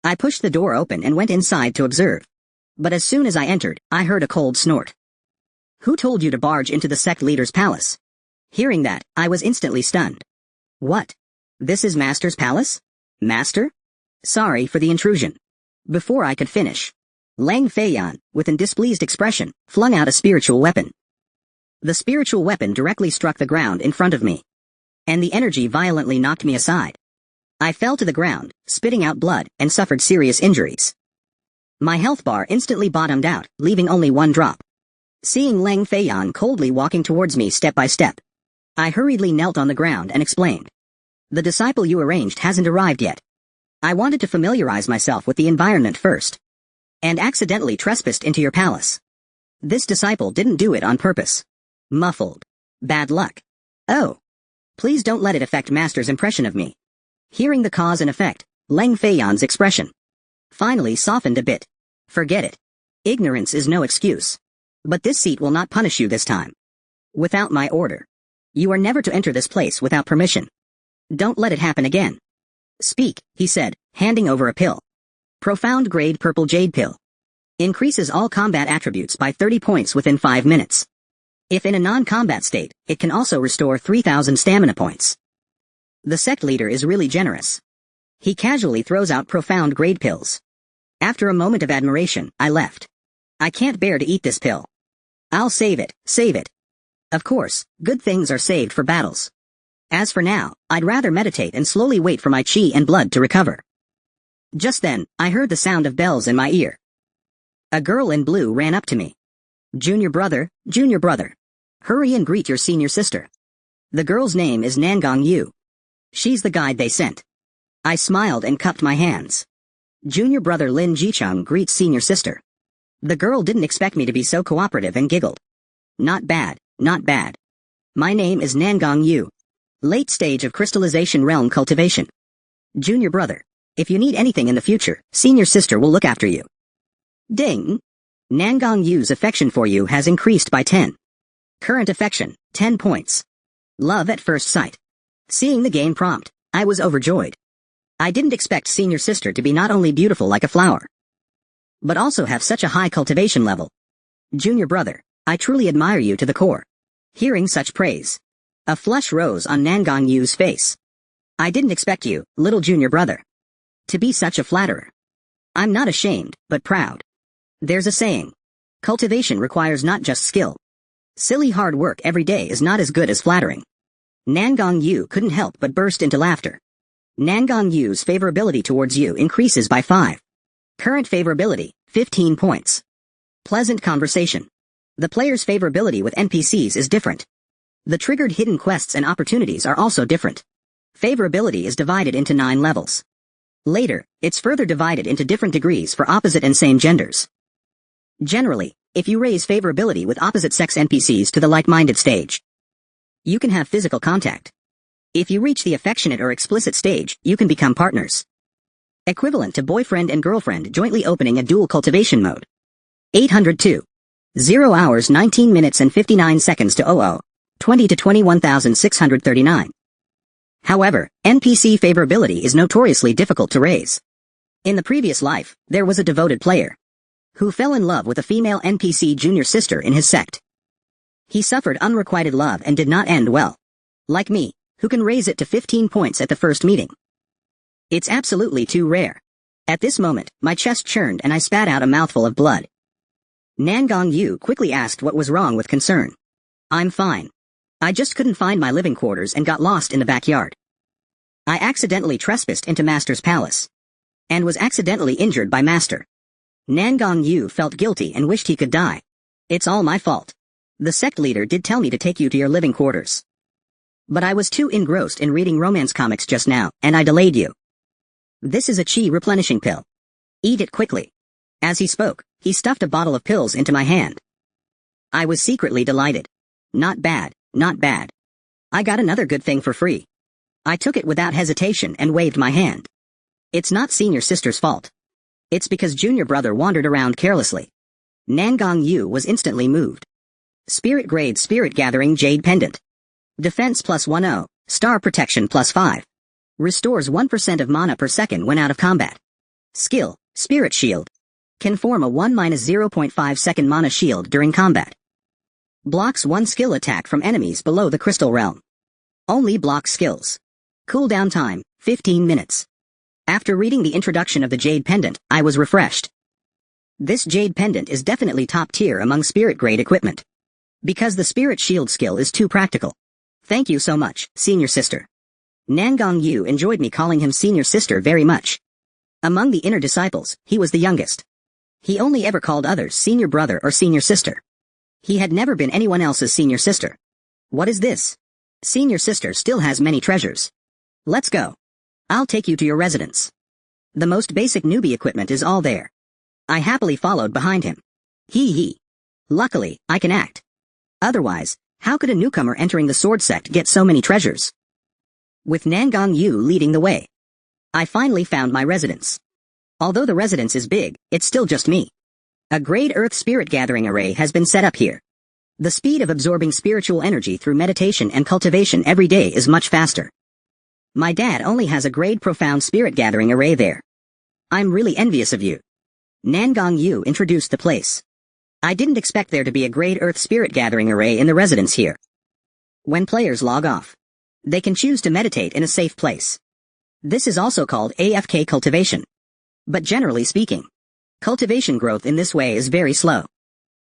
I pushed the door open and went inside to observe. But as soon as I entered, I heard a cold snort. Who told you to barge into the sect leader's palace? Hearing that, I was instantly stunned. What? This is Master's palace? Master? Sorry for the intrusion. Before I could finish, Lang Feiyan, with a displeased expression, flung out a spiritual weapon. The spiritual weapon directly struck the ground in front of me, and the energy violently knocked me aside. I fell to the ground, spitting out blood, and suffered serious injuries. My health bar instantly bottomed out, leaving only one drop. Seeing Lang Feiyan coldly walking towards me step by step, I hurriedly knelt on the ground and explained. The disciple you arranged hasn't arrived yet. I wanted to familiarize myself with the environment first, and accidentally trespassed into your palace. This disciple didn't do it on purpose. Muffled. Bad luck. Oh. Please don't let it affect Master's impression of me. Hearing the cause and effect, Lang Feiyan's expression finally softened a bit. Forget it. Ignorance is no excuse. But this seat will not punish you this time. Without my order. You are never to enter this place without permission. Don't let it happen again. Speak, he said, handing over a pill. Profound grade purple jade pill. Increases all combat attributes by 30 points within 5 minutes. If in a non-combat state, it can also restore 3,000 stamina points. The sect leader is really generous. He casually throws out profound grade pills. After a moment of admiration, I left. I can't bear to eat this pill. I'll save it, save it. Of course, good things are saved for battles. As for now, I'd rather meditate and slowly wait for my chi and blood to recover. Just then, I heard the sound of bells in my ear. A girl in blue ran up to me. Junior brother, hurry and greet your senior sister. The girl's name is Nangang Yu. She's the guide they sent. I smiled and cupped my hands. Junior brother Lin Jicheng greets senior sister. The girl didn't expect me to be so cooperative and giggled. Not bad, not bad. My name is Nangang Yu. Late stage of crystallization realm cultivation. Junior brother, if you need anything in the future, senior sister will look after you. Ding! Nangang Yu's affection for you has increased by 10. Current affection, 10 points. Love at first sight. Seeing the game prompt, I was overjoyed. I didn't expect senior sister to be not only beautiful like a flower, but also have such a high cultivation level. Junior brother, I truly admire you to the core. Hearing such praise, a flush rose on Nangang Yu's face. I didn't expect you, little junior brother, to be such a flatterer. I'm not ashamed, but proud. There's a saying. Cultivation requires not just skill. Silly hard work every day is not as good as flattering. Nangong Yu couldn't help but burst into laughter. Nangong Yu's favorability towards you increases by 5. Current favorability, 15 points. Pleasant conversation. The player's favorability with NPCs is different. The triggered hidden quests and opportunities are also different. Favorability is divided into 9 levels. Later, it's further divided into different degrees for opposite and same genders. Generally, if you raise favorability with opposite-sex NPCs to the like-minded stage, you can have physical contact. If you reach the affectionate or explicit stage, you can become partners. Equivalent to boyfriend and girlfriend jointly opening a dual cultivation mode. 802. 0 hours 19 minutes and 59 seconds to 20 to 21,639. However, NPC favorability is notoriously difficult to raise. In the previous life, there was a devoted player who fell in love with a female NPC junior sister in his sect. He suffered unrequited love and did not end well. Like me, who can raise it to 15 points at the first meeting. It's absolutely too rare. At this moment, my chest churned and I spat out a mouthful of blood. Nangong Yu quickly asked what was wrong with concern. I'm fine. I just couldn't find my living quarters and got lost in the backyard. I accidentally trespassed into Master's palace. And was accidentally injured by Master. Nangong Yu felt guilty and wished he could die. It's all my fault. The sect leader did tell me to take you to your living quarters. But I was too engrossed in reading romance comics just now, and I delayed you. This is a chi replenishing pill. Eat it quickly. As he spoke, he stuffed a bottle of pills into my hand. I was secretly delighted. Not bad, not bad. I got another good thing for free. I took it without hesitation and waved my hand. It's not senior sister's fault. It's because junior brother wandered around carelessly. Nangong Yu was instantly moved. Spirit grade spirit gathering jade pendant. Defense plus 10, star protection plus 5. Restores 1% of mana per second when out of combat. Skill, spirit shield. Can form a 1-0.5 second mana shield during combat. Blocks 1 skill attack from enemies below the crystal realm. Only blocks skills. Cooldown time, 15 minutes. After reading the introduction of the jade pendant, I was refreshed. This jade pendant is definitely top tier among spirit grade equipment. Because the spirit shield skill is too practical. Thank you so much, senior sister. Nangong Yu enjoyed me calling him senior sister very much. Among the inner disciples, he was the youngest. He only ever called others senior brother or senior sister. He had never been anyone else's senior sister. What is this? Senior sister still has many treasures. Let's go. I'll take you to your residence. The most basic newbie equipment is all there. I happily followed behind him. Hee. Luckily, I can act. Otherwise, how could a newcomer entering the sword sect get so many treasures? With Nangong Yu leading the way, I finally found my residence. Although the residence is big, it's still just me. A Grade Earth Spirit Gathering Array has been set up here. The speed of absorbing spiritual energy through meditation and cultivation every day is much faster. My dad only has a Grade Profound Spirit Gathering Array there. I'm really envious of you. Nangong Yu introduced the place. I didn't expect there to be a Grade Earth Spirit Gathering Array in the residence here. When players log off, they can choose to meditate in a safe place. This is also called AFK cultivation. But generally speaking, cultivation growth in this way is very slow.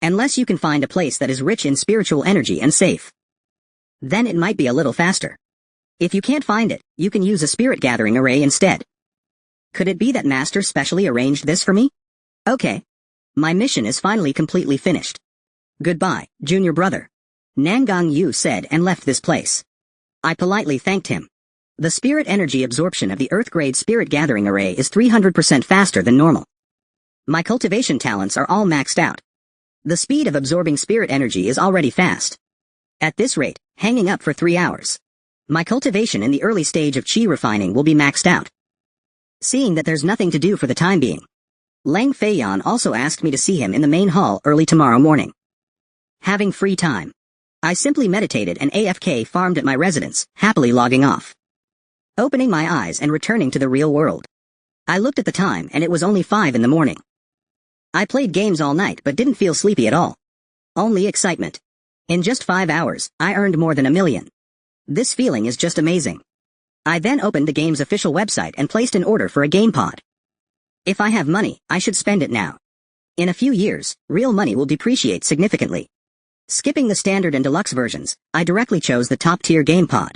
Unless you can find a place that is rich in spiritual energy and safe. Then it might be a little faster. If you can't find it, you can use a spirit gathering array instead. Could it be that Master specially arranged this for me? Okay. My mission is finally completely finished. Goodbye, junior brother. Nangong Yu said and left this place. I politely thanked him. The spirit energy absorption of the Earth Grade Spirit Gathering Array is 300% faster than normal. My cultivation talents are all maxed out. The speed of absorbing spirit energy is already fast. At this rate, hanging up for 3 hours. My cultivation in the early stage of chi refining will be maxed out. Seeing that there's nothing to do for the time being, Lang Feiyan also asked me to see him in the main hall early tomorrow morning. Having free time, I simply meditated and AFK farmed at my residence, happily logging off. Opening my eyes and returning to the real world. I looked at the time and it was only 5 in the morning. I played games all night but didn't feel sleepy at all. Only excitement. In just 5 hours, I earned more than $1 million. This feeling is just amazing. I then opened the game's official website and placed an order for a game pod. If I have money, I should spend it now. In a few years, real money will depreciate significantly. Skipping the standard and deluxe versions, I directly chose the top-tier game pod.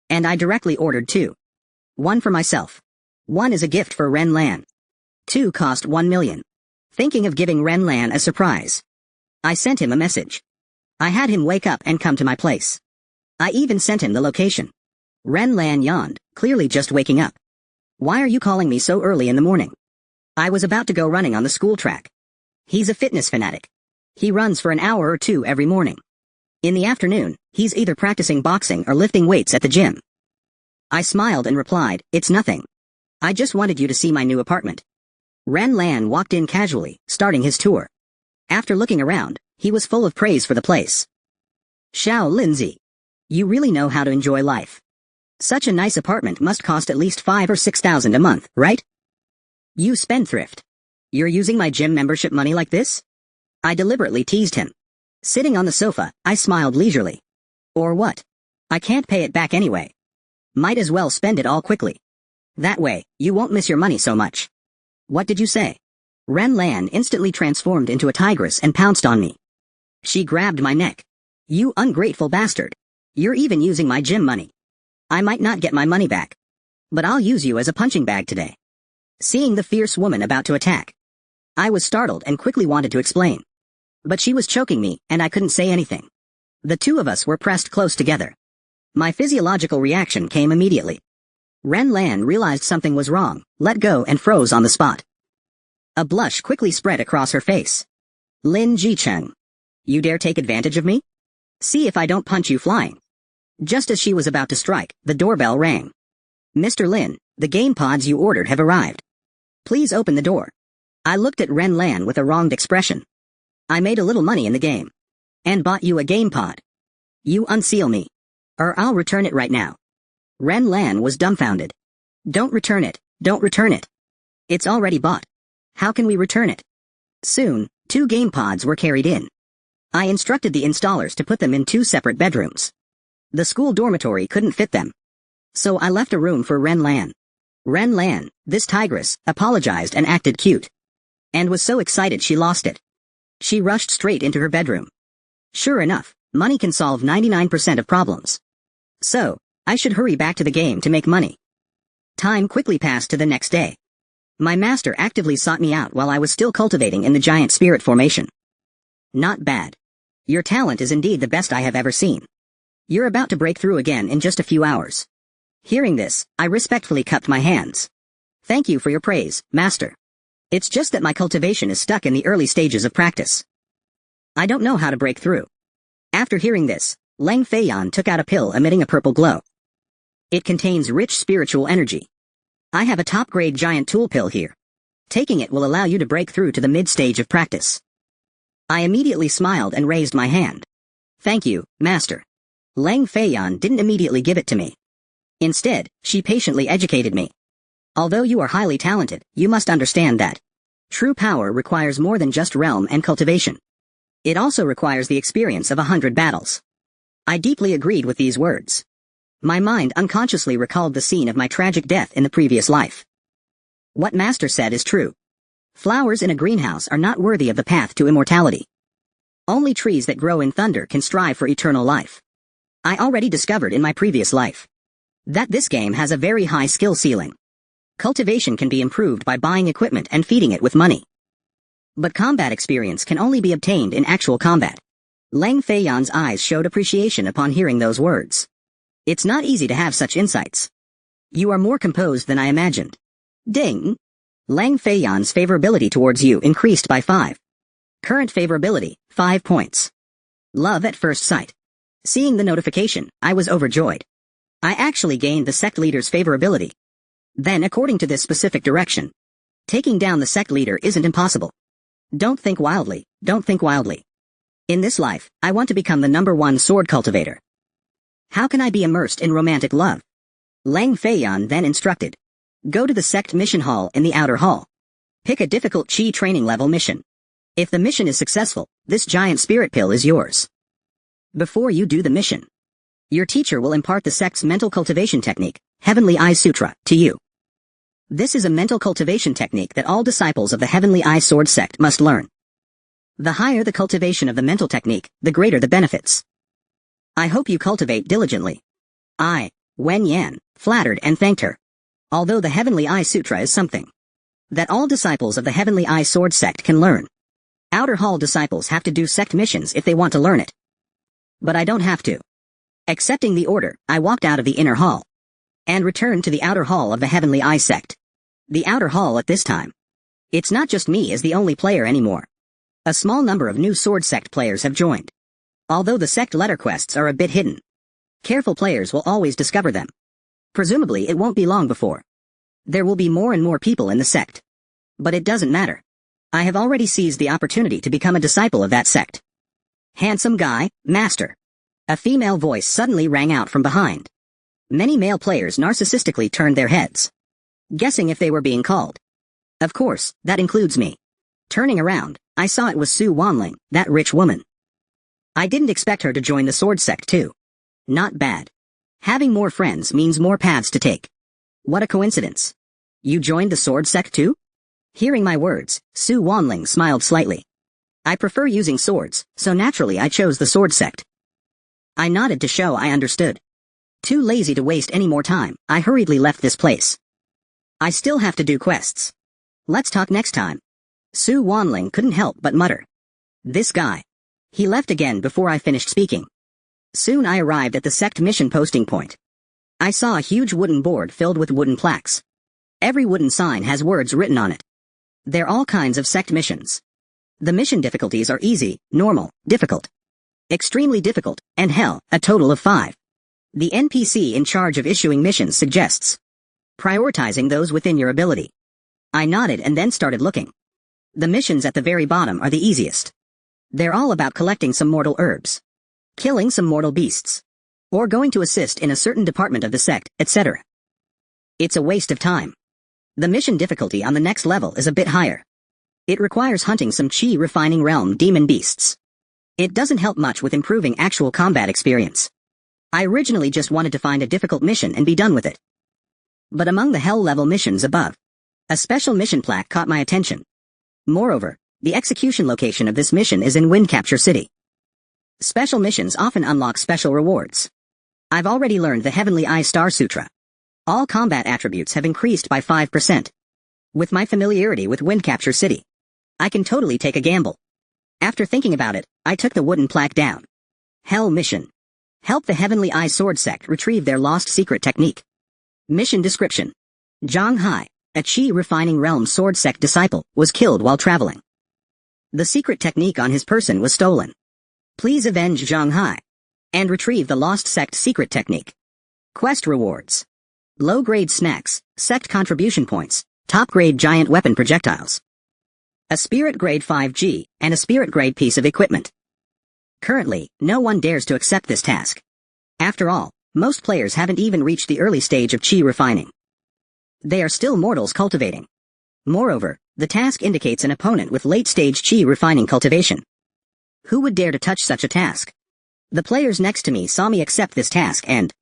And I directly ordered 2. 1 for myself. 1 is a gift for Ren Lan. 2 cost 1 million. Thinking of giving Ren Lan a surprise, I sent him a message. I had him wake up and come to my place. I even sent him the location. Ren Lan yawned, clearly just waking up. Why are you calling me so early in the morning? I was about to go running on the school track. He's a fitness fanatic. He runs for an hour or 2 every morning. In the afternoon, he's either practicing boxing or lifting weights at the gym. I smiled and replied, "It's nothing. I just wanted you to see my new apartment." Ren Lan walked in casually, starting his tour. After looking around, he was full of praise for the place. "Xiao Lindsay. You really know how to enjoy life. Such a nice apartment must cost at least 5,000 or 6,000 a month, right? You spendthrift. You're using my gym membership money like this?" I deliberately teased him. Sitting on the sofa, I smiled leisurely. Or what? I can't pay it back anyway. Might as well spend it all quickly. That way, you won't miss your money so much. What did you say? Ren Lan instantly transformed into a tigress and pounced on me. She grabbed my neck. You ungrateful bastard. You're even using my gym money. I might not get my money back, but I'll use you as a punching bag today. Seeing the fierce woman about to attack, I was startled and quickly wanted to explain. But she was choking me, and I couldn't say anything. The two of us were pressed close together. My physiological reaction came immediately. Ren Lan realized something was wrong, let go and froze on the spot. A blush quickly spread across her face. Lin Jicheng. You dare take advantage of me? See if I don't punch you flying. Just as she was about to strike, the doorbell rang. Mr. Lin, the game pods you ordered have arrived. Please open the door. I looked at Ren Lan with a wronged expression. I made a little money in the game. And bought you a game pod. You unseal me. Or I'll return it right now. Ren Lan was dumbfounded. Don't return it, don't return it. It's already bought. How can we return it? Soon, 2 game pods were carried in. I instructed the installers to put them in 2 separate bedrooms. The school dormitory couldn't fit them. So I left a room for Ren Lan. Ren Lan, this tigress, apologized and acted cute. And was so excited she lost it. She rushed straight into her bedroom. Sure enough, money can solve 99% of problems. So, I should hurry back to the game to make money. Time quickly passed to the next day. My master actively sought me out while I was still cultivating in the giant spirit formation. Not bad. Your talent is indeed the best I have ever seen. You're about to break through again in just a few hours. Hearing this, I respectfully cupped my hands. Thank you for your praise, master. It's just that my cultivation is stuck in the early stages of practice. I don't know how to break through. After hearing this, Leng Feiyan took out a pill emitting a purple glow. It contains rich spiritual energy. I have a top-grade giant tool pill here. Taking it will allow you to break through to the mid-stage of practice. I immediately smiled and raised my hand. Thank you, master. Leng Feiyan didn't immediately give it to me. Instead, she patiently educated me. Although you are highly talented, you must understand that true power requires more than just realm and cultivation. It also requires the experience of 100 battles. I deeply agreed with these words. My mind unconsciously recalled the scene of my tragic death in the previous life. What Master said is true. Flowers in a greenhouse are not worthy of the path to immortality. Only trees that grow in thunder can strive for eternal life. I already discovered in my previous life that this game has a very high skill ceiling. Cultivation can be improved by buying equipment and feeding it with money. But combat experience can only be obtained in actual combat. Leng Feiyan's eyes showed appreciation upon hearing those words. It's not easy to have such insights. You are more composed than I imagined. Ding! Leng Feiyan's favorability towards you increased by 5. Current favorability, 5 points. Love at first sight. Seeing the notification, I was overjoyed. I actually gained the sect leader's favorability. Then according to this specific direction, taking down the sect leader isn't impossible. Don't think wildly, don't think wildly. In this life, I want to become the #1 sword cultivator. How can I be immersed in romantic love? Leng Feiyan then instructed. Go to the sect mission hall in the outer hall. Pick a difficult chi training level mission. If the mission is successful, this giant spirit pill is yours. Before you do the mission, your teacher will impart the sect's mental cultivation technique, Heavenly Eye Sutra, to you. This is a mental cultivation technique that all disciples of the Heavenly Eye Sword sect must learn. The higher the cultivation of the mental technique, the greater the benefits. I hope you cultivate diligently. Wen Yan, flattered and thanked her. Although the Heavenly Eye Sutra is something that all disciples of the Heavenly Eye Sword sect can learn. Outer Hall disciples have to do sect missions if they want to learn it. But I don't have to. Accepting the order, I walked out of the inner hall and returned to the outer hall of the Heavenly Eye sect. The outer hall at this time. It's not just me as the only player anymore. A small number of new sword sect players have joined. Although the sect letter quests are a bit hidden, careful players will always discover them. Presumably it won't be long before there will be more and more people in the sect. But it doesn't matter. I have already seized the opportunity to become a disciple of that sect. Handsome guy, master. A female voice suddenly rang out from behind. Many male players narcissistically turned their heads, guessing if they were being called. Of course, that includes me. Turning around, I saw it was Su Wanling, that rich woman. I didn't expect her to join the sword sect too. Not bad. Having more friends means more paths to take. What a coincidence. You joined the sword sect too? Hearing my words, Su Wanling smiled slightly. I prefer using swords, so naturally I chose the sword sect. I nodded to show I understood. Too lazy to waste any more time, I hurriedly left this place. I still have to do quests. Let's talk next time. Su Wanling couldn't help but mutter. This guy. He left again before I finished speaking. Soon I arrived at the sect mission posting point. I saw a huge wooden board filled with wooden plaques. Every wooden sign has words written on it. They're all kinds of sect missions. The mission difficulties are easy, normal, difficult, extremely difficult, and hell, a total of 5. The NPC in charge of issuing missions suggests prioritizing those within your ability. I nodded and then started looking. The missions at the very bottom are the easiest. They're all about collecting some mortal herbs, killing some mortal beasts, or going to assist in a certain department of the sect, etc. It's a waste of time. The mission difficulty on the next level is a bit higher. It requires hunting some chi refining realm demon beasts. It doesn't help much with improving actual combat experience. I originally just wanted to find a difficult mission and be done with it. But among the hell level missions above, a special mission plaque caught my attention. Moreover, the execution location of this mission is in Wind Capture City. Special missions often unlock special rewards. I've already learned the Heavenly Eye Star Sutra. All combat attributes have increased by 5%. With my familiarity with Wind Capture City, I can totally take a gamble. After thinking about it, I took the wooden plaque down. Hell mission. Help the Heavenly Eye Sword sect retrieve their lost secret technique. Mission description. Zhang Hai, a Qi Refining Realm Sword sect disciple, was killed while traveling. The secret technique on his person was stolen. Please avenge Zhang Hai and retrieve the lost sect secret technique. Quest rewards. Low-grade snacks, sect contribution points, top-grade giant weapon projectiles. A spirit grade 5G, and a spirit grade piece of equipment. Currently, no one dares to accept this task. After all, most players haven't even reached the early stage of chi refining. They are still mortals cultivating. Moreover, the task indicates an opponent with late-stage chi refining cultivation. Who would dare to touch such a task? The players next to me saw me accept this task and...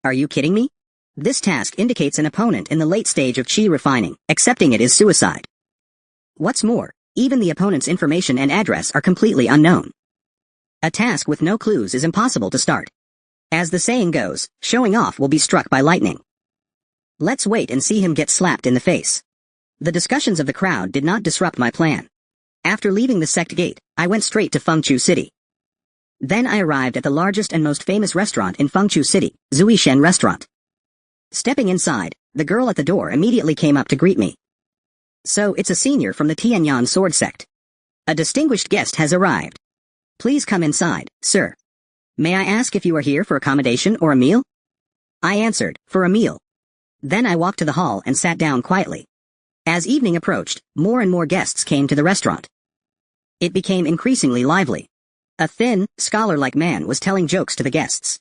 Are you kidding me? This task indicates an opponent in the late stage of chi refining. Accepting it is suicide. What's more, even the opponent's information and address are completely unknown. A task with no clues is impossible to start. As the saying goes, showing off will be struck by lightning. Let's wait and see him get slapped in the face. The discussions of the crowd did not disrupt my plan. After leaving the sect gate, I went straight to Fengchu City. Then I arrived at the largest and most famous restaurant in Fengchu City, Zuishen Restaurant. Stepping inside, the girl at the door immediately came up to greet me. So it's a senior from the Tianyan Sword Sect. A distinguished guest has arrived. Please come inside, sir. May I ask if you are here for accommodation or a meal? I answered, for a meal. Then I walked to the hall and sat down quietly. As evening approached, more and more guests came to the restaurant. It became increasingly lively. A thin, scholar-like man was telling jokes to the guests.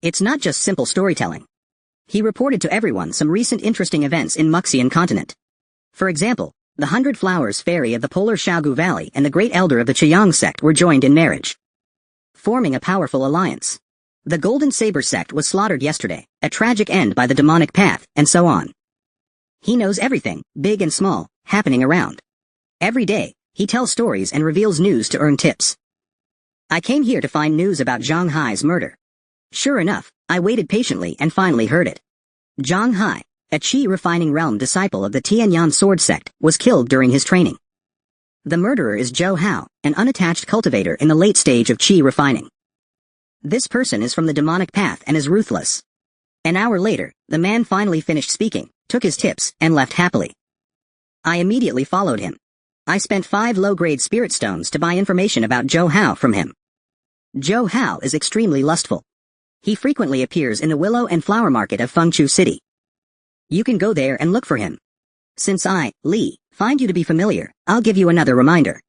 It's not just simple storytelling. He reported to everyone some recent interesting events in Muxian continent. For example, the 100 Flowers Fairy of the Polar Xiaogu Valley and the Great Elder of the Chiyang sect were joined in marriage, forming a powerful alliance. The Golden Saber sect was slaughtered yesterday, a tragic end by the demonic path, and so on. He knows everything, big and small, happening around. Every day, he tells stories and reveals news to earn tips. I came here to find news about Zhang Hai's murder. Sure enough, I waited patiently and finally heard it. Zhang Hai, a Qi refining realm disciple of the Tianyan sword sect, was killed during his training. The murderer is Zhou Hao, an unattached cultivator in the late stage of Qi refining. This person is from the demonic path and is ruthless. An hour later, the man finally finished speaking, took his tips, and left happily. I immediately followed him. I spent 5 low-grade spirit stones to buy information about Zhou Hao from him. Zhou Hao is extremely lustful. He frequently appears in the Willow and Flower Market of Fengchu City. You can go there and look for him. Since I, Li, find you to be familiar, I'll give you another reminder.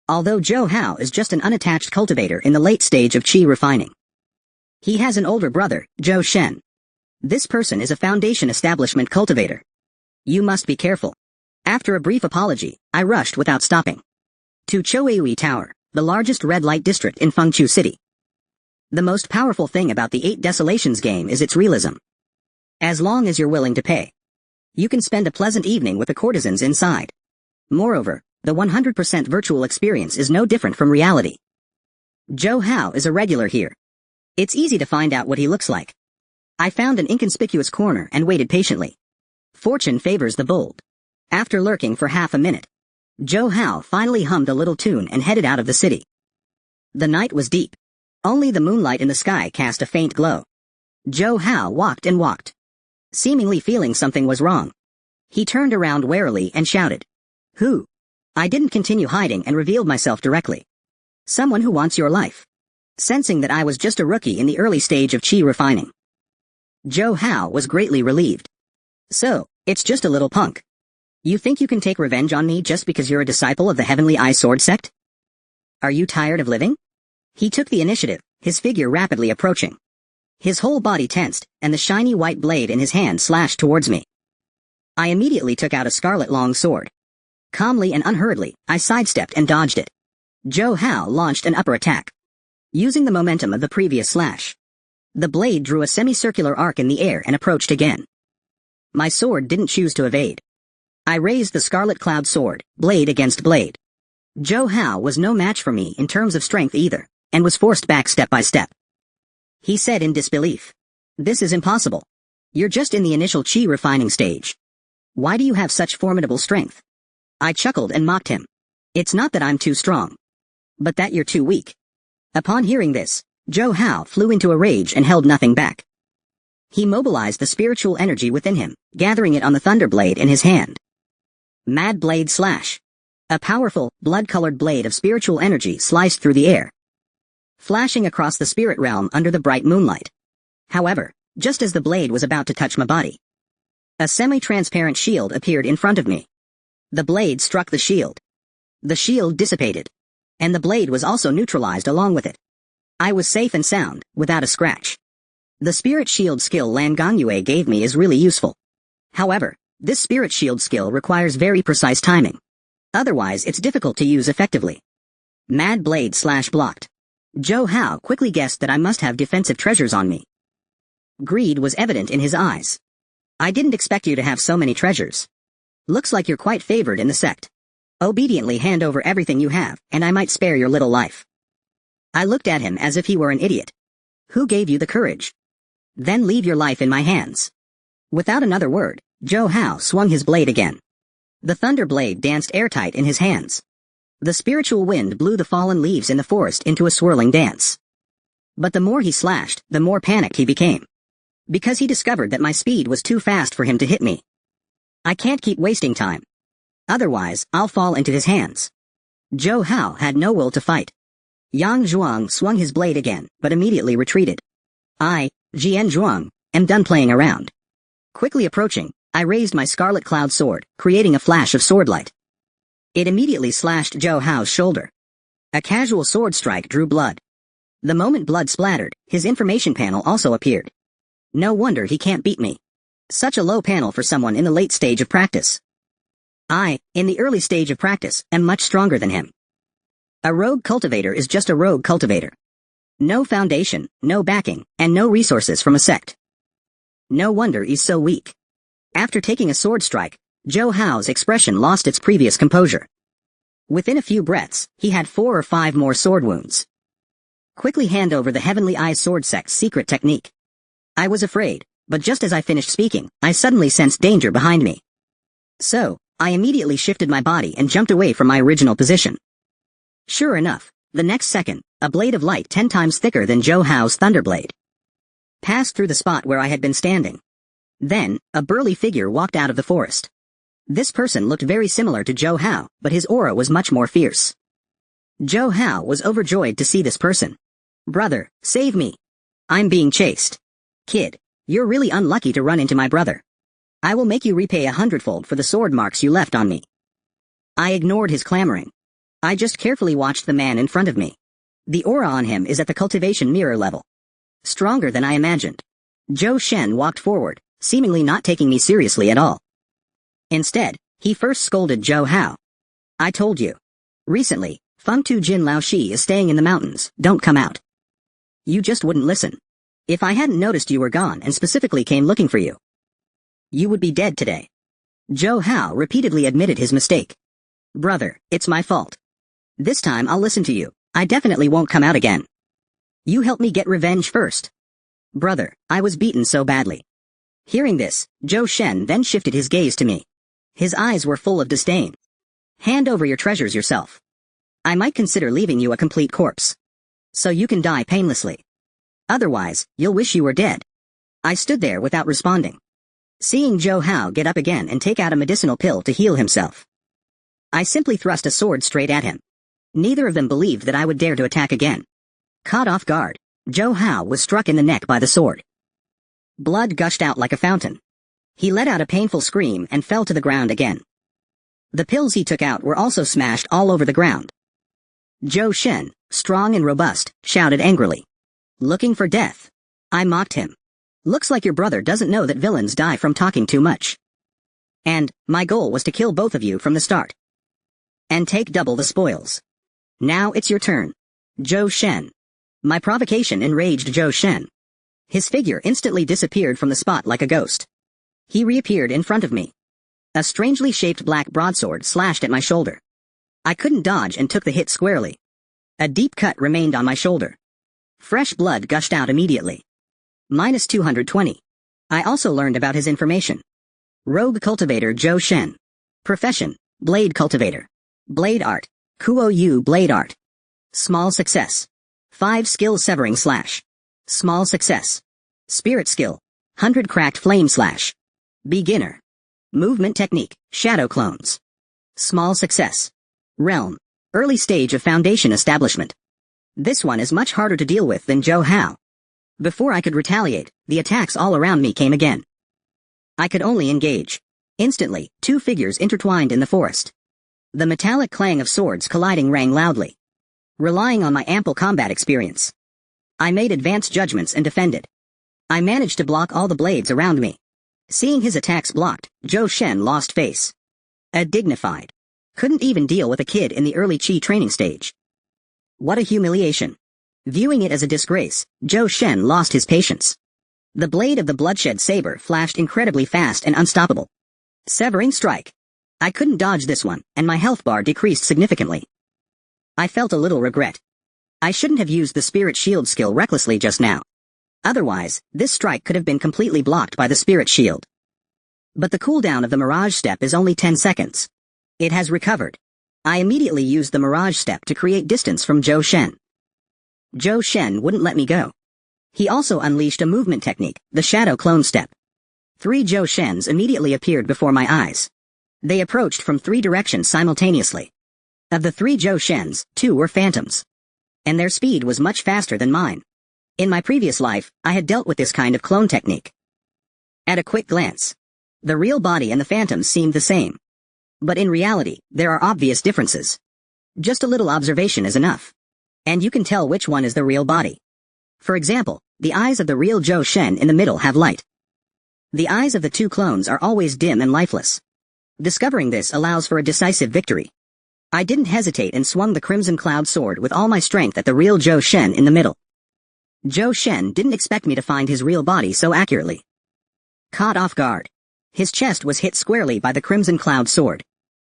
Although Zhou Hao is just an unattached cultivator in the late stage of Qi refining, he has an older brother, Zhou Shen. This person is a Foundation Establishment cultivator. You must be careful. After a brief apology, I rushed without stopping to Choeui Tower, the largest red light district in Fengchu City. The most powerful thing about the 8 Desolations game is its realism. As long as you're willing to pay, you can spend a pleasant evening with the courtesans inside. Moreover, the 100% virtual experience is no different from reality. Zhou Hao is a regular here. It's easy to find out what he looks like. I found an inconspicuous corner and waited patiently. Fortune favors the bold. After lurking for half a minute, Zhou Hao finally hummed a little tune and headed out of the city. The night was deep. Only the moonlight in the sky cast a faint glow. Zhou Hao walked and walked, seemingly feeling something was wrong. He turned around warily and shouted, "Who?" I didn't continue hiding and revealed myself directly. "Someone who wants your life." Sensing that I was just a rookie in the early stage of Qi refining, Zhou Hao was greatly relieved. "So, it's just a little punk. You think you can take revenge on me just because you're a disciple of the Heavenly Eye Sword sect? Are you tired of living?" He took the initiative, his figure rapidly approaching. His whole body tensed, and the shiny white blade in his hand slashed towards me. I immediately took out a scarlet long sword. Calmly and unhurriedly, I sidestepped and dodged it. Zhou Hao launched an upper attack, using the momentum of the previous slash. The blade drew a semicircular arc in the air and approached again. My sword didn't choose to evade. I raised the Scarlet Cloud sword, blade against blade. Zhou Hao was no match for me in terms of strength either, and was forced back step by step. He said in disbelief, "This is impossible. You're just in the initial Qi refining stage. Why do you have such formidable strength?" I chuckled and mocked him. "It's not that I'm too strong, but that you're too weak." Upon hearing this, Zhou Hao flew into a rage and held nothing back. He mobilized the spiritual energy within him, gathering it on the thunder blade in his hand. Mad Blade Slash. A powerful, blood-colored blade of spiritual energy sliced through the air, flashing across the spirit realm under the bright moonlight. However, just as the blade was about to touch my body, a semi-transparent shield appeared in front of me. The blade struck the shield. The shield dissipated, and the blade was also neutralized along with it. I was safe and sound, without a scratch. The spirit shield skill Lan Ganyue gave me is really useful. However, this spirit shield skill requires very precise timing. Otherwise, it's difficult to use effectively. Mad Blade Slash blocked. Zhou Hao quickly guessed that I must have defensive treasures on me. Greed was evident in his eyes. "I didn't expect you to have so many treasures. Looks like you're quite favored in the sect. Obediently hand over everything you have, and I might spare your little life." I looked at him as if he were an idiot. "Who gave you the courage? Then leave your life in my hands." Without another word, Zhou Hao swung his blade again. The thunder blade danced airtight in his hands. The spiritual wind blew the fallen leaves in the forest into a swirling dance. But the more he slashed, the more panicked he became, because he discovered that my speed was too fast for him to hit me. I can't keep wasting time. Otherwise, I'll fall into his hands. Zhou Hao had no will to fight. Yang Zhuang swung his blade again, but immediately retreated. I, Jian Zhuang, am done playing around. Quickly approaching, I raised my Scarlet Cloud sword, creating a flash of swordlight. It immediately slashed Zhou Hao's shoulder. A casual sword strike drew blood. The moment blood splattered, his information panel also appeared. No wonder he can't beat me. Such a low panel for someone in the late stage of practice. I, in the early stage of practice, am much stronger than him. A rogue cultivator is just a rogue cultivator. No foundation, no backing, and no resources from a sect. No wonder he's so weak. After taking a sword strike, Zhou Hao's expression lost its previous composure. Within a few breaths, he had 4 or 5 more sword wounds. Quickly hand over the Heavenly Eyes sword sect's secret technique. I was afraid, but just as I finished speaking, I suddenly sensed danger behind me. So, I immediately shifted my body and jumped away from my original position. Sure enough, the next second, a blade of light 10 times thicker than Zhou Hao's thunderblade passed through the spot where I had been standing. Then, a burly figure walked out of the forest. This person looked very similar to Zhou Hao, but his aura was much more fierce. Zhou Hao was overjoyed to see this person. "Brother, save me. I'm being chased. Kid, you're really unlucky to run into my brother. I will make you repay 100-fold for the sword marks you left on me." I ignored his clamoring. I just carefully watched the man in front of me. The aura on him is at the cultivation mirror level. Stronger than I imagined. Zhou Shen walked forward, seemingly not taking me seriously at all. Instead, he first scolded Zhou Hao. "I told you. Recently, Feng Tu Jin Lao Shi is staying in the mountains, don't come out. You just wouldn't listen. If I hadn't noticed you were gone and specifically came looking for you, you would be dead today." Zhou Hao repeatedly admitted his mistake. "Brother, it's my fault. This time I'll listen to you. I definitely won't come out again. You help me get revenge first." "Brother, I was beaten so badly." Hearing this, Zhou Shen then shifted his gaze to me. His eyes were full of disdain. "Hand over your treasures yourself. I might consider leaving you a complete corpse, so you can die painlessly. Otherwise, you'll wish you were dead." I stood there without responding, seeing Zhou Hao get up again and take out a medicinal pill to heal himself. I simply thrust a sword straight at him. Neither of them believed that I would dare to attack again. Caught off guard, Zhou Hao was struck in the neck by the sword. Blood gushed out like a fountain. He let out a painful scream and fell to the ground again. The pills he took out were also smashed all over the ground. Zhou Shen, strong and robust, shouted angrily. "Looking for death?" I mocked him. "Looks like your brother doesn't know that villains die from talking too much. And, my goal was to kill both of you from the start. And take double the spoils. Now it's your turn, Zhou Shen." My provocation enraged Zhou Shen. His figure instantly disappeared from the spot like a ghost. He reappeared in front of me. A strangely shaped black broadsword slashed at my shoulder. I couldn't dodge and took the hit squarely. A deep cut remained on my shoulder. Fresh blood gushed out immediately. Minus 220. I also learned about his information. Rogue Cultivator Zhou Shen. Profession, Blade Cultivator. Blade Art, Kuo Yu Blade Art. Small success. 5 skill Severing Slash. Small success. Spirit skill, 100 Cracked Flame Slash. Beginner. Movement technique, Shadow Clones. Small success. Realm, early stage of Foundation establishment. This one is much harder to deal with than Zhou Hao. Before I could retaliate, the attacks all around me came again. I could only engage. Instantly, 2 figures intertwined in the forest. The metallic clang of swords colliding rang loudly. Relying on my ample combat experience, I made advanced judgments and defended. I managed to block all the blades around me. Seeing his attacks blocked, Zhou Shen lost face. A dignified. Couldn't even deal with a kid in the early Qi training stage. What a humiliation. Viewing it as a disgrace, Zhou Shen lost his patience. The blade of the bloodshed saber flashed incredibly fast and unstoppable. Severing strike. I couldn't dodge this one, and my health bar decreased significantly. I felt a little regret. I shouldn't have used the Spirit Shield skill recklessly just now. Otherwise, this strike could have been completely blocked by the Spirit Shield. But the cooldown of the Mirage Step is only 10 seconds. It has recovered. I immediately used the Mirage Step to create distance from Zhou Shen. Zhou Shen wouldn't let me go. He also unleashed a movement technique, the Shadow Clone Step. 3 Zhou Shens immediately appeared before my eyes. They approached from 3 directions simultaneously. Of the 3 Zhou Shens, 2 were phantoms. And their speed was much faster than mine. In my previous life, I had dealt with this kind of clone technique. At a quick glance, the real body and the phantoms seemed the same. But in reality, there are obvious differences. Just a little observation is enough. And you can tell which one is the real body. For example, the eyes of the real Zhou Shen in the middle have light. The eyes of the 2 clones are always dim and lifeless. Discovering this allows for a decisive victory. I didn't hesitate and swung the Crimson Cloud sword with all my strength at the real Zhou Shen in the middle. Zhou Shen didn't expect me to find his real body so accurately. Caught off guard, His chest was hit squarely by the Crimson Cloud sword.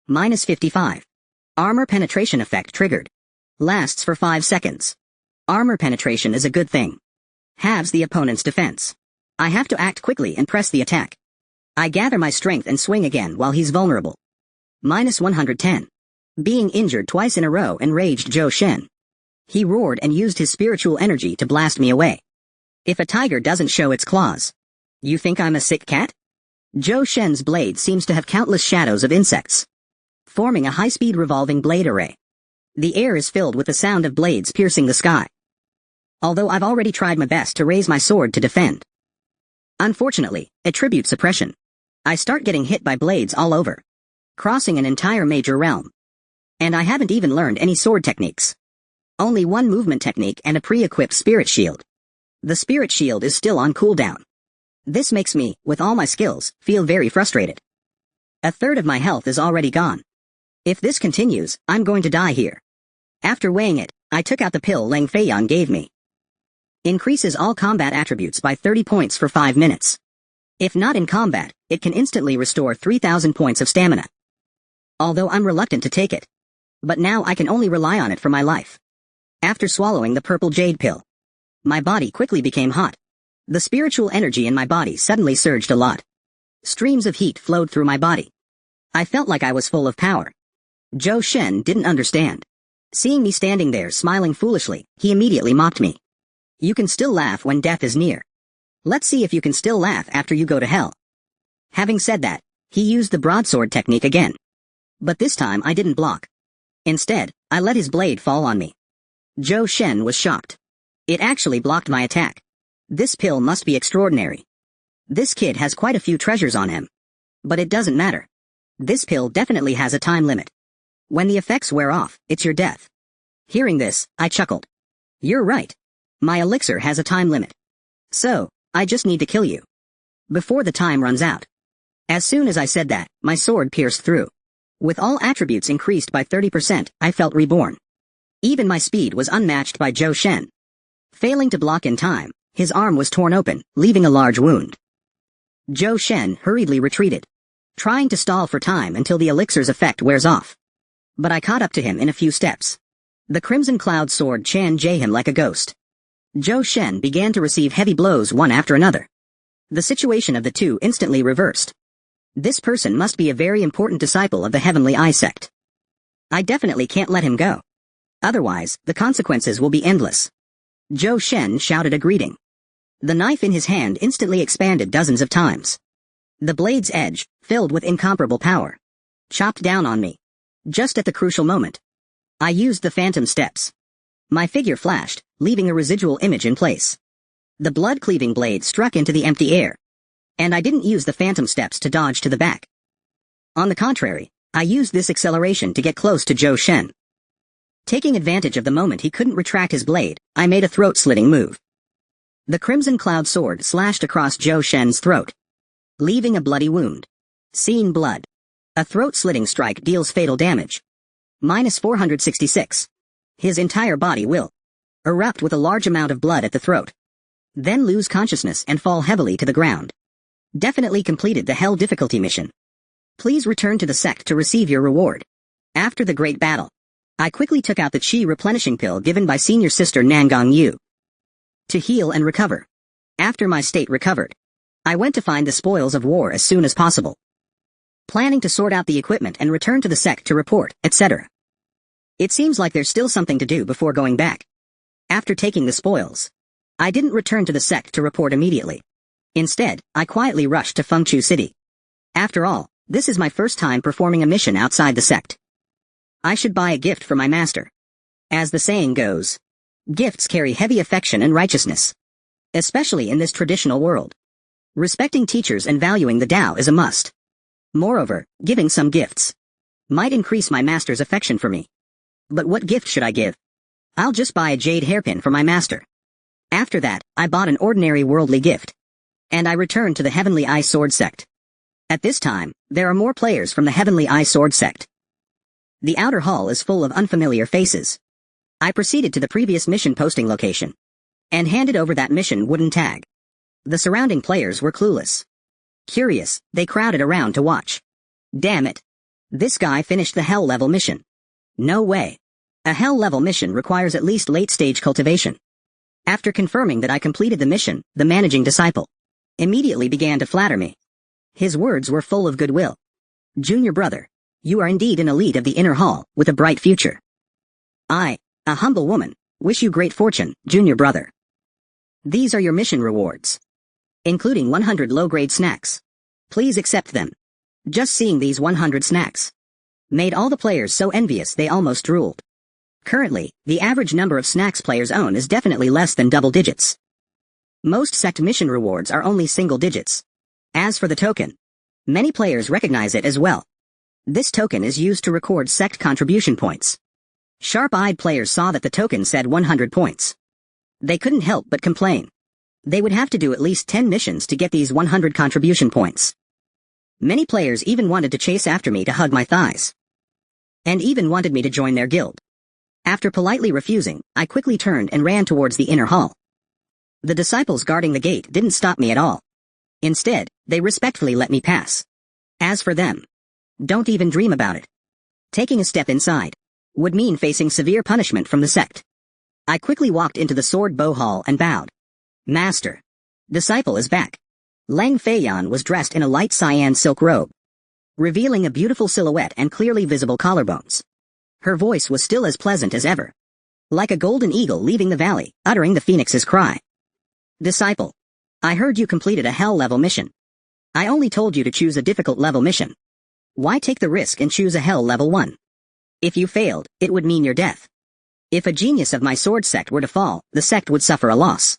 -55. Armor penetration effect triggered. Lasts for 5 seconds. Armor penetration is a good thing. Halves the opponent's defense. I have to act quickly and press the attack. I gather my strength and swing again while he's vulnerable. -110. Being injured twice in a row enraged Zhou Shen. He roared and used his spiritual energy to blast me away. If a tiger doesn't show its claws, you think I'm a sick cat? Zhou Shen's blade seems to have countless shadows of insects, forming a high-speed revolving blade array. The air is filled with the sound of blades piercing the sky. Although I've already tried my best to raise my sword to defend. Unfortunately, attribute suppression. I start getting hit by blades all over, crossing an entire major realm. And I haven't even learned any sword techniques. Only one movement technique and a pre-equipped spirit shield. The spirit shield is still on cooldown. This makes me, with all my skills, feel very frustrated. A third of my health is already gone. If this continues, I'm going to die here. After weighing it, I took out the pill Leng Feiyan gave me. Increases all combat attributes by 30 points for 5 minutes. If not in combat, it can instantly restore 3,000 points of stamina. Although I'm reluctant to take it. But now I can only rely on it for my life. After swallowing the purple jade pill, my body quickly became hot. The spiritual energy in my body suddenly surged a lot. Streams of heat flowed through my body. I felt like I was full of power. Zhou Shen didn't understand. Seeing me standing there smiling foolishly, he immediately mocked me. You can still laugh when death is near. Let's see if you can still laugh after you go to hell. Having said that, he used the broadsword technique again. But this time I didn't block. Instead, I let his blade fall on me. Zhou Shen was shocked. It actually blocked my attack. This pill must be extraordinary. This kid has quite a few treasures on him. But it doesn't matter. This pill definitely has a time limit. When the effects wear off, it's your death. Hearing this, I chuckled. You're right. My elixir has a time limit. So, I just need to kill you before the time runs out. As soon as I said that, my sword pierced through. With all attributes increased by 30%, I felt reborn. Even my speed was unmatched by Zhou Shen. Failing to block in time, his arm was torn open, leaving a large wound. Zhou Shen hurriedly retreated, trying to stall for time until the elixir's effect wears off. But I caught up to him in a few steps. The Crimson Cloud sword Chan-Jay him like a ghost. Zhou Shen began to receive heavy blows one after another. The situation of the two instantly reversed. This person must be a very important disciple of the Heavenly Eye sect. I definitely can't let him go. Otherwise, the consequences will be endless. Zhou Shen shouted a greeting. The knife in his hand instantly expanded dozens of times. The blade's edge, filled with incomparable power, chopped down on me. Just at the crucial moment, I used the phantom steps. My figure flashed, leaving a residual image in place. The blood-cleaving blade struck into the empty air. And I didn't use the phantom steps to dodge to the back. On the contrary, I used this acceleration to get close to Zhou Shen. Taking advantage of the moment he couldn't retract his blade, I made a throat-slitting move. The Crimson Cloud sword slashed across Zhou Shen's throat, leaving a bloody wound. Seen blood. A throat-slitting strike deals fatal damage. -466. His entire body will erupt with a large amount of blood at the throat, then lose consciousness and fall heavily to the ground. Definitely completed the Hell difficulty mission. Please return to the sect to receive your reward. After the great battle, I quickly took out the Qi replenishing pill given by senior sister Nangang Yu to heal and recover. After my state recovered, I went to find the spoils of war as soon as possible, planning to sort out the equipment and return to the sect to report, etc. It seems like there's still something to do before going back. After taking the spoils, I didn't return to the sect to report immediately. Instead, I quietly rushed to Fengchu City. After all, this is my first time performing a mission outside the sect. I should buy a gift for my master. As the saying goes, gifts carry heavy affection and righteousness, especially in this traditional world. Respecting teachers and valuing the Tao is a must. Moreover, giving some gifts might increase my master's affection for me. But what gift should I give? I'll just buy a jade hairpin for my master. After that, I bought an ordinary worldly gift. And I returned to the Heavenly Eye Sword sect. At this time, there are more players from the Heavenly Eye Sword sect. The outer hall is full of unfamiliar faces. I proceeded to the previous mission posting location and handed over that mission wooden tag. The surrounding players were clueless. Curious, they crowded around to watch. Damn it. This guy finished the hell level mission. No way. A hell level mission requires at least late stage cultivation. After confirming that I completed the mission, the managing disciple immediately began to flatter me. His words were full of goodwill. Junior brother, you are indeed an elite of the inner hall, with a bright future. I, a humble woman, wish you great fortune, junior brother. These are your mission rewards, including 100 low-grade snacks. Please accept them. Just seeing these 100 snacks made all the players so envious they almost drooled. Currently, the average number of snacks players own is definitely less than double digits. Most sect mission rewards are only single digits. As for the token, many players recognize it as well. This token is used to record sect contribution points. Sharp-eyed players saw that the token said 100 points. They couldn't help but complain. They would have to do at least 10 missions to get these 100 contribution points. Many players even wanted to chase after me to hug my thighs, and even wanted me to join their guild. After politely refusing, I quickly turned and ran towards the inner hall. The disciples guarding the gate didn't stop me at all. Instead, they respectfully let me pass. As for them, don't even dream about it. Taking a step inside would mean facing severe punishment from the sect. I quickly walked into the sword bow hall and bowed. Master. Disciple is back. Lang Feiyan was dressed in a light cyan silk robe, revealing a beautiful silhouette and clearly visible collarbones. Her voice was still as pleasant as ever, like a golden eagle leaving the valley, uttering the phoenix's cry. Disciple, I heard you completed a hell level mission. I only told you to choose a difficult level mission. Why take the risk and choose a hell level 1? If you failed, it would mean your death. If a genius of my sword sect were to fall, the sect would suffer a loss.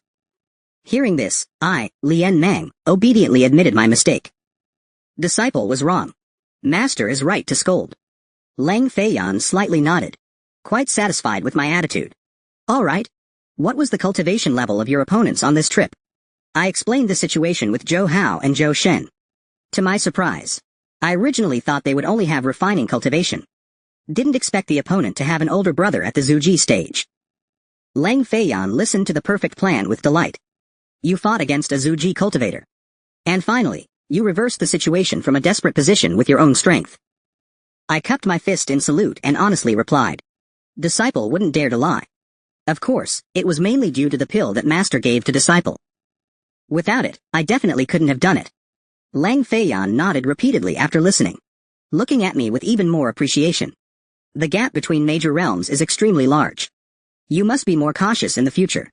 Hearing this, I, Lien Mang, obediently admitted my mistake. Disciple was wrong. Master is right to scold. Lang Feiyan slightly nodded, quite satisfied with my attitude. All right. What was the cultivation level of your opponents on this trip? I explained the situation with Zhou Hao and Zhou Shen. To my surprise, I originally thought they would only have refining cultivation. Didn't expect the opponent to have an older brother at the Zuji stage. Lang Feiyan listened to the perfect plan with delight. You fought against a Zuji cultivator. And finally, you reversed the situation from a desperate position with your own strength. I cupped my fist in salute and honestly replied. Disciple wouldn't dare to lie. Of course, it was mainly due to the pill that Master gave to Disciple. Without it, I definitely couldn't have done it. Lang Feiyan nodded repeatedly after listening, looking at me with even more appreciation. The gap between major realms is extremely large. You must be more cautious in the future.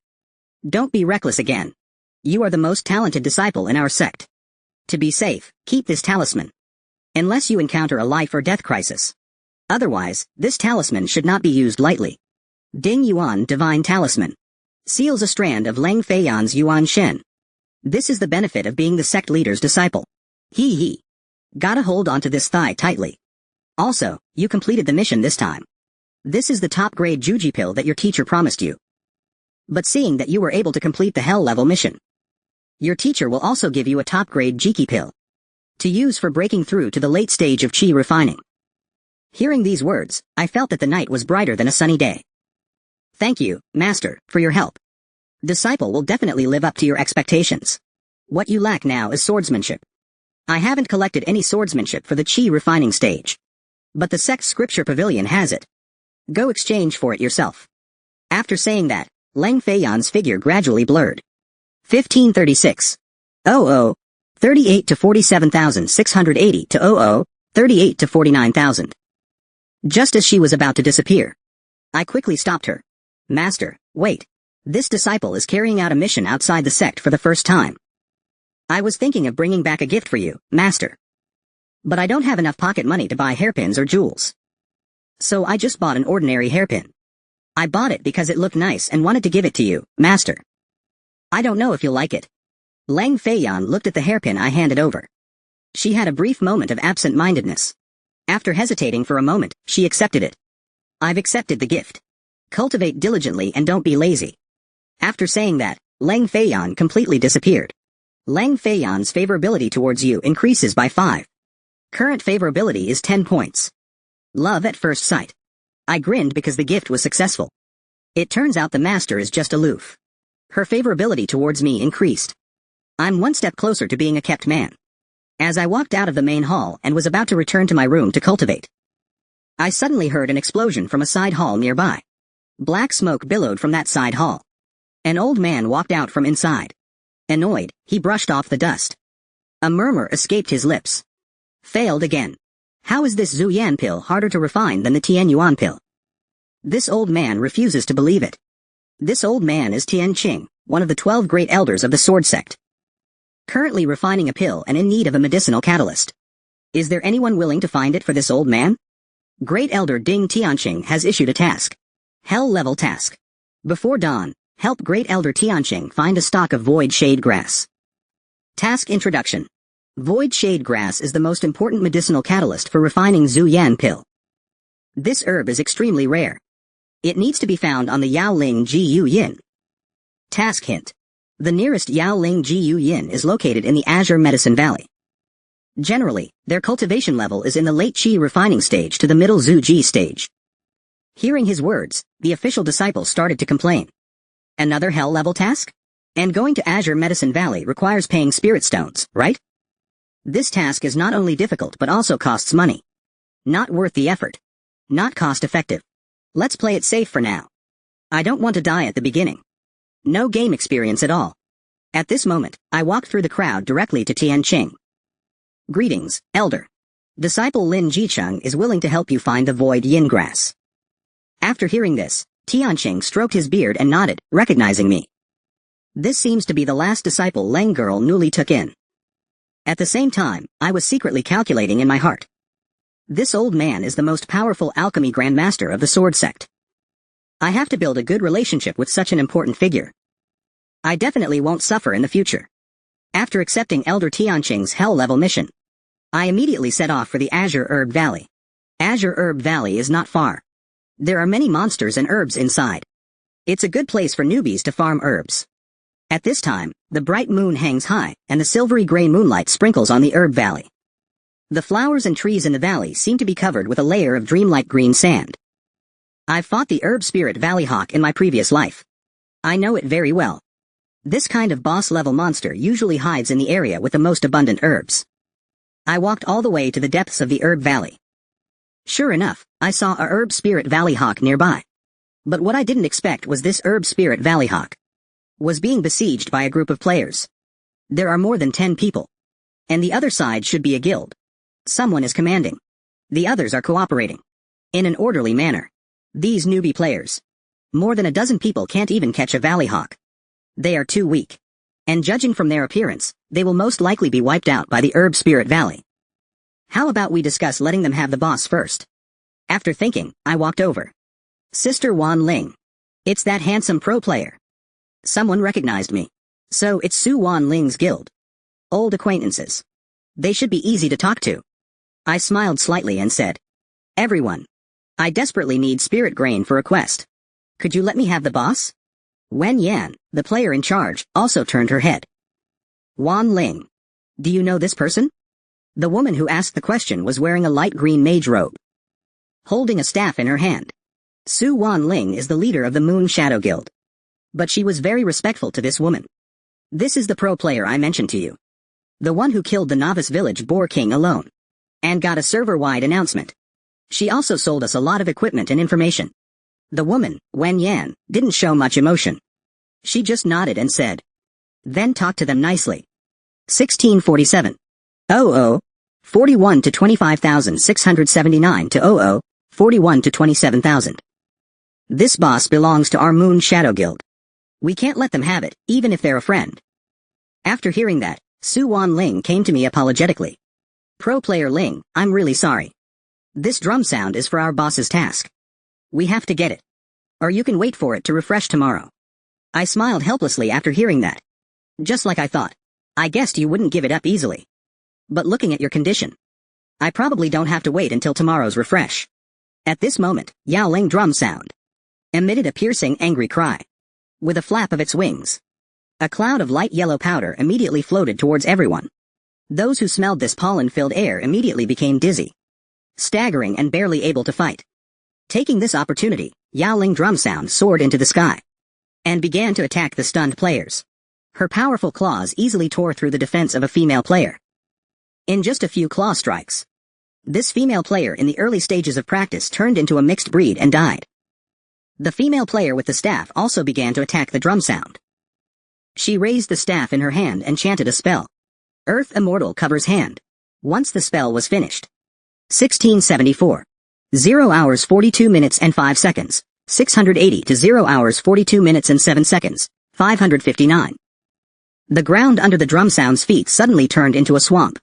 Don't be reckless again. You are the most talented disciple in our sect. To be safe, keep this talisman. Unless you encounter a life or death crisis. Otherwise, this talisman should not be used lightly. Ding Yuan Divine Talisman seals a strand of Lang Feiyan's Yuan Shen. This is the benefit of being the sect leader's disciple. Hee. Gotta hold onto this thigh tightly. Also, you completed the mission this time. This is the top-grade Juji pill that your teacher promised you. But seeing that you were able to complete the hell level mission, your teacher will also give you a top-grade Jiki pill to use for breaking through to the late stage of chi refining. Hearing these words, I felt that the night was brighter than a sunny day. Thank you, Master, for your help. Disciple will definitely live up to your expectations. What you lack now is swordsmanship. I haven't collected any swordsmanship for the chi refining stage, but the sect scripture pavilion has it. Go exchange for it yourself. After saying that, Lang Feiyan's figure gradually blurred. 1536. 38 to 47,680 to 38 to 49,000. Just as she was about to disappear, I quickly stopped her. Master, wait. This disciple is carrying out a mission outside the sect for the first time. I was thinking of bringing back a gift for you, Master. But I don't have enough pocket money to buy hairpins or jewels. So I just bought an ordinary hairpin. I bought it because it looked nice and wanted to give it to you, Master. I don't know if you'll like it. Lang Feiyan looked at the hairpin I handed over. She had a brief moment of absent-mindedness. After hesitating for a moment, she accepted it. I've accepted the gift. Cultivate diligently and don't be lazy. After saying that, Lang Feiyan completely disappeared. Lang Feiyan's favorability towards you increases by 5. Current favorability is 10 points. Love at first sight. I grinned because the gift was successful. It turns out the master is just aloof. Her favorability towards me increased. I'm one step closer to being a kept man. As I walked out of the main hall and was about to return to my room to cultivate, I suddenly heard an explosion from a side hall nearby. Black smoke billowed from that side hall. An old man walked out from inside. Annoyed, he brushed off the dust. A murmur escaped his lips. Failed again. How is this Zuyan pill harder to refine than the Tian Yuan pill? This old man refuses to believe it. This old man is Tian Qing, one of the 12 great elders of the sword sect, currently refining a pill and in need of a medicinal catalyst. Is there anyone willing to find it for this old man? Great Elder Ding Tianqing has issued a task. Hell-level task. Before dawn, help Great Elder Tianqing find a stock of void shade grass. Task Introduction. Void shade grass is the most important medicinal catalyst for refining Zuyan pill. This herb is extremely rare. It needs to be found on the Yaoling Jiu Yin. Task Hint. The nearest Yaoling Jiu Yin is located in the Azure Medicine Valley. Generally, their cultivation level is in the late Qi refining stage to the middle Zhu Ji stage. Hearing his words, the official disciple started to complain. Another hell-level task? And going to Azure Medicine Valley requires paying spirit stones, right? This task is not only difficult but also costs money. Not worth the effort. Not cost-effective. Let's play it safe for now. I don't want to die at the beginning. No game experience at all. At this moment, I walked through the crowd directly to Tian Qing. Greetings, Elder. Disciple Lin Jicheng is willing to help you find the void yin grass. After hearing this, Tianqing stroked his beard and nodded, recognizing me. This seems to be the last disciple Leng girl newly took in. At the same time, I was secretly calculating in my heart. This old man is the most powerful alchemy grandmaster of the sword sect. I have to build a good relationship with such an important figure. I definitely won't suffer in the future. After accepting Elder Tianqing's hell-level mission, I immediately set off for the Azure Herb Valley. Azure Herb Valley is not far. There are many monsters and herbs inside. It's a good place for newbies to farm herbs. At this time, the bright moon hangs high, and the silvery gray moonlight sprinkles on the herb valley. The flowers and trees in the valley seem to be covered with a layer of dreamlike green sand. I've fought the herb spirit Valley Hawk in my previous life. I know it very well. This kind of boss-level monster usually hides in the area with the most abundant herbs. I walked all the way to the depths of the herb valley. Sure enough, I saw a herb spirit Valley Hawk nearby. But what I didn't expect was this herb spirit Valley Hawk was being besieged by a group of players. There are more than 10 people. And the other side should be a guild. Someone is commanding. The others are cooperating. In an orderly manner. These newbie players. More than a dozen people can't even catch a Valley Hawk. They are too weak. And judging from their appearance, they will most likely be wiped out by the herb spirit Valley. How about we discuss letting them have the boss first? After thinking, I walked over. Sister Wan Ling. It's that handsome pro player. Someone recognized me. So it's Su Wan Ling's guild. Old acquaintances. They should be easy to talk to. I smiled slightly and said, Everyone. I desperately need spirit grain for a quest. Could you let me have the boss? Wen Yan, the player in charge, also turned her head. Wan Ling. Do you know this person? The woman who asked the question was wearing a light green mage robe, holding a staff in her hand. Su Wan Ling is the leader of the Moon Shadow Guild. But she was very respectful to this woman. This is the pro player I mentioned to you. The one who killed the novice village Boar King alone. And got a server-wide announcement. She also sold us a lot of equipment and information. The woman, Wen Yan, didn't show much emotion. She just nodded and said, Then talk to them nicely. 1647. 41 to 25,679 to 41 to 27,000. This boss belongs to our Moon Shadow Guild. We can't let them have it, even if they're a friend. After hearing that, Su Wan Ling came to me apologetically. Pro player Ling, I'm really sorry. This drum sound is for our boss's task. We have to get it. Or you can wait for it to refresh tomorrow. I smiled helplessly after hearing that. Just like I thought. I guessed you wouldn't give it up easily. But looking at your condition, I probably don't have to wait until tomorrow's refresh. At this moment, Yao Ling drum sound emitted a piercing angry cry. With a flap of its wings, a cloud of light yellow powder immediately floated towards everyone. Those who smelled this pollen-filled air immediately became dizzy, staggering and barely able to fight. Taking this opportunity, Yao Ling drum sound soared into the sky and began to attack the stunned players. Her powerful claws easily tore through the defense of a female player. in just a few claw strikes. This female player in the early stages of practice turned into a mixed breed and died. The female player with the staff also began to attack the drum sound. She raised the staff in her hand and chanted a spell. Earth Immortal covers hand. Once the spell was finished. 1674. 0 hours 42 minutes and 5 seconds. 680 to 0 hours 42 minutes and 7 seconds. 559. The ground under the drum sound's feet suddenly turned into a swamp.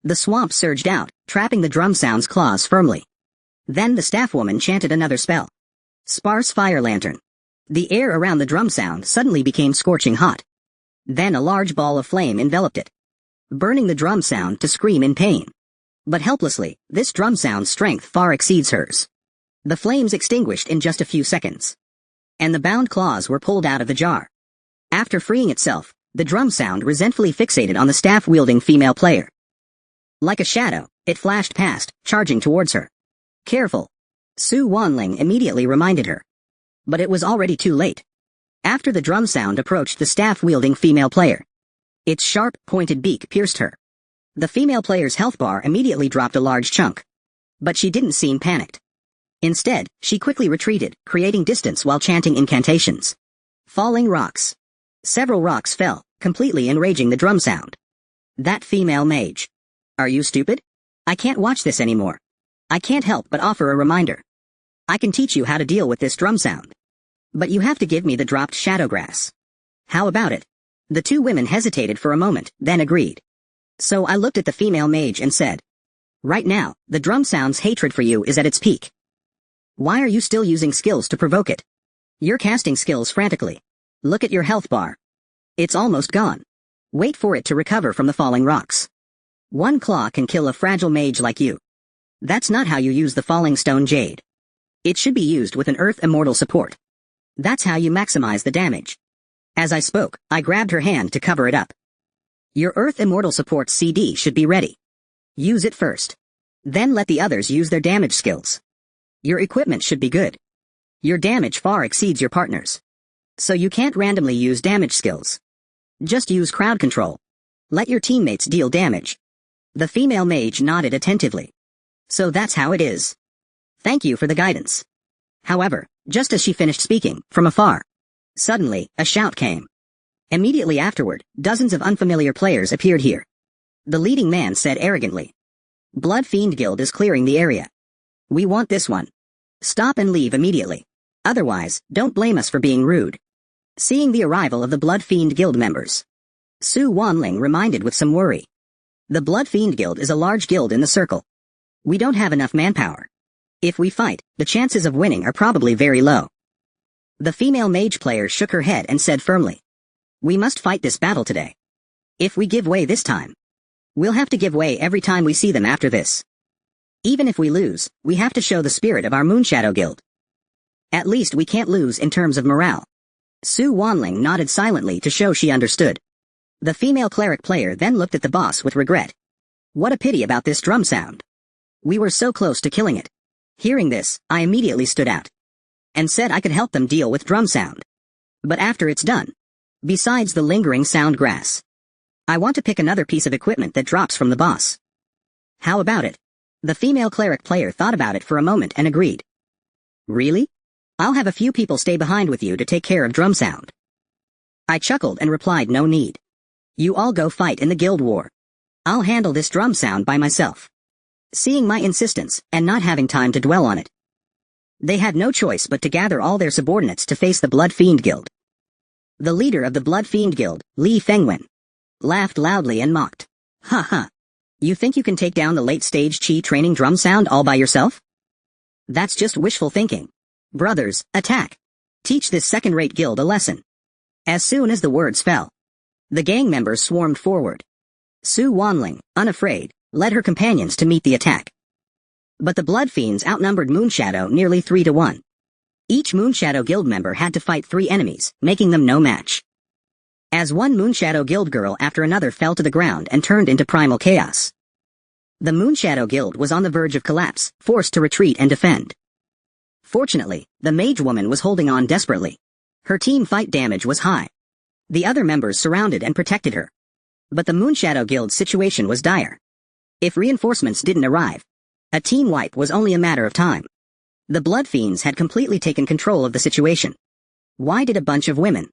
The swamp surged out, trapping the drum sound's claws firmly. Then the staff woman chanted another spell. Sparse fire lantern. The air around the drum sound suddenly became scorching hot. Then a large ball of flame enveloped it, burning the drum sound to scream in pain. But helplessly, this drum sound's strength far exceeds hers. The flames extinguished in just a few seconds, and the bound claws were pulled out of the jar. After freeing itself, the drum sound resentfully fixated on the staff-wielding female player. Like a shadow, it flashed past, charging towards her. Careful! Su Wanling immediately reminded her. But it was already too late. After the drum sound approached the staff-wielding female player, its sharp, pointed beak pierced her. The female player's health bar immediately dropped a large chunk. But she didn't seem panicked. Instead, she quickly retreated, creating distance while chanting incantations. Falling rocks. Several rocks fell, completely enraging the drum sound. That female mage. Are you stupid? I can't watch this anymore. I can't help but offer a reminder. I can teach you how to deal with this drum sound. But you have to give me the dropped shadowgrass. How about it? The two women hesitated for a moment, then agreed. So I looked at the female mage and said, right now, the drum sound's hatred for you is at its peak. Why are you still using skills to provoke it? You're casting skills frantically. Look at your health bar. It's almost gone. Wait for it to recover from the falling rocks. One claw can kill a fragile mage like you. That's not how you use the falling stone jade. It should be used with an Earth Immortal support. That's how you maximize the damage. As I spoke, I grabbed her hand to cover it up. Your Earth Immortal support CD should be ready. Use it first. Then let the others use their damage skills. Your equipment should be good. Your damage far exceeds your partner's. So you can't randomly use damage skills. Just use crowd control. Let your teammates deal damage. The female mage nodded attentively. So that's how it is. Thank you for the guidance. However, just as she finished speaking, from afar, suddenly, a shout came. Immediately afterward, dozens of unfamiliar players appeared here. The leading man said arrogantly, Blood Fiend Guild is clearing the area. We want this one. Stop and leave immediately. Otherwise, don't blame us for being rude. Seeing the arrival of the Blood Fiend Guild members, Su Wanling reminded with some worry. The Blood Fiend Guild is a large guild in the circle. We don't have enough manpower. If we fight, the chances of winning are probably very low. The female mage player shook her head and said firmly, we must fight this battle today. If we give way this time, we'll have to give way every time we see them after this. Even if we lose, we have to show the spirit of our Moonshadow Guild. At least we can't lose in terms of morale. Su Wanling nodded silently to show she understood. The female cleric player then looked at the boss with regret. What a pity about this drum sound. We were so close to killing it. Hearing this, I immediately stood out and said I could help them deal with drum sound. But after it's done, besides the lingering sound grass, I want to pick another piece of equipment that drops from the boss. How about it? The female cleric player thought about it for a moment and agreed. Really? I'll have a few people stay behind with you to take care of drum sound. I chuckled and replied no need. You all go fight in the guild war. I'll handle this drum sound by myself. Seeing my insistence, and not having time to dwell on it, they had no choice but to gather all their subordinates to face the Blood Fiend Guild. The leader of the Blood Fiend Guild, Li Fengwen, laughed loudly and mocked. Ha ha. You think you can take down the late-stage chi training drum sound all by yourself? That's just wishful thinking. Brothers, attack. Teach this second-rate guild a lesson. As soon as the words fell, the gang members swarmed forward. Su Wanling, unafraid, led her companions to meet the attack. But the Blood Fiends outnumbered Moonshadow nearly 3-1. Each Moonshadow Guild member had to fight 3 enemies, making them no match. As one Moonshadow Guild girl after another fell to the ground and turned into primal chaos, the Moonshadow Guild was on the verge of collapse, forced to retreat and defend. Fortunately, the mage woman was holding on desperately. Her team fight damage was high. The other members surrounded and protected her. But the Moonshadow Guild's situation was dire. If reinforcements didn't arrive, a team wipe was only a matter of time. The Blood Fiends had completely taken control of the situation. Why did a bunch of women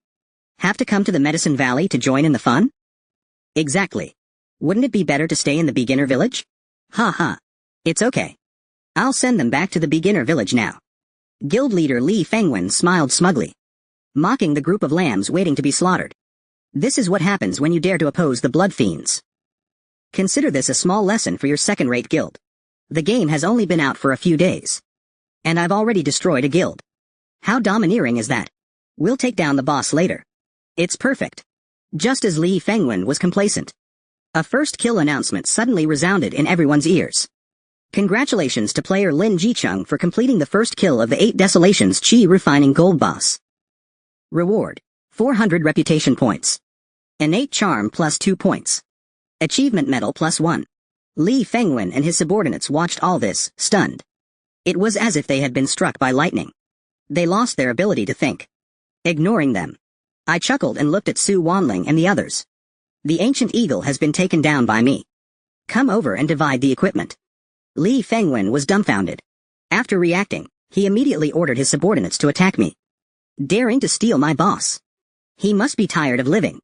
have to come to the Medicine Valley to join in the fun? Exactly. Wouldn't it be better to stay in the beginner village? Ha ha. It's okay. I'll send them back to the beginner village now. Guild leader Li Fengwen smiled smugly, mocking the group of lambs waiting to be slaughtered. This is what happens when you dare to oppose the Blood Fiends. Consider this a small lesson for your second-rate guild. The game has only been out for a few days, and I've already destroyed a guild. How domineering is that? We'll take down the boss later. It's perfect. Just as Li Fengwen was complacent, a first kill announcement suddenly resounded in everyone's ears. Congratulations to player Lin Jicheng for completing the first kill of the 8 Desolations Chi Refining Gold Boss. Reward: 400 reputation points. Innate Charm plus 2 points. Achievement Medal plus 1. Li Fengwen and his subordinates watched all this, stunned. It was as if they had been struck by lightning. They lost their ability to think. Ignoring them, I chuckled and looked at Su Wanling and the others. The Ancient Eagle has been taken down by me. Come over and divide the equipment. Li Fengwen was dumbfounded. After reacting, he immediately ordered his subordinates to attack me. Daring to steal my boss. He must be tired of living.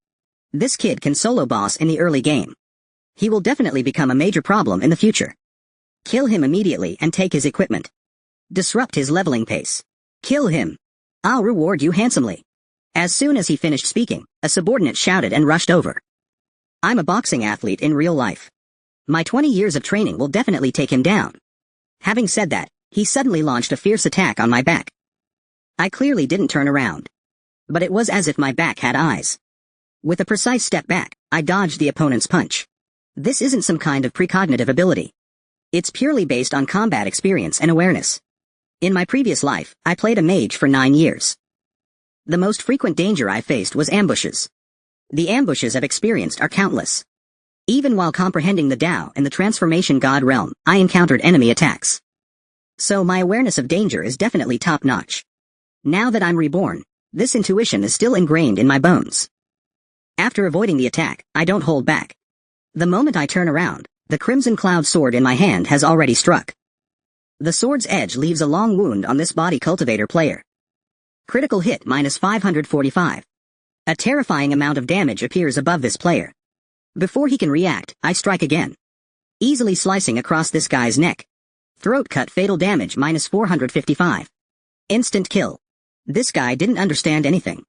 This kid can solo boss in the early game. He will definitely become a major problem in the future. Kill him immediately and take his equipment. Disrupt his leveling pace. Kill him. I'll reward you handsomely. As soon as he finished speaking, a subordinate shouted and rushed over. I'm a boxing athlete in real life. My 20 years of training will definitely take him down. Having said that, he suddenly launched a fierce attack on my back. I clearly didn't turn around, but it was as if my back had eyes. With a precise step back, I dodged the opponent's punch. This isn't some kind of precognitive ability. It's purely based on combat experience and awareness. In my previous life, I played a mage for 9 years. The most frequent danger I faced was ambushes. The ambushes I've experienced are countless. Even while comprehending the Tao and the Transformation God realm, I encountered enemy attacks. So my awareness of danger is definitely top-notch. Now that I'm reborn, this intuition is still ingrained in my bones. After avoiding the attack, I don't hold back. The moment I turn around, the Crimson Cloud sword in my hand has already struck. The sword's edge leaves a long wound on this body cultivator player. Critical hit minus 545. A terrifying amount of damage appears above this player. Before he can react, I strike again, easily slicing across this guy's neck. Throat cut fatal damage minus 455. Instant kill. This guy didn't understand anything.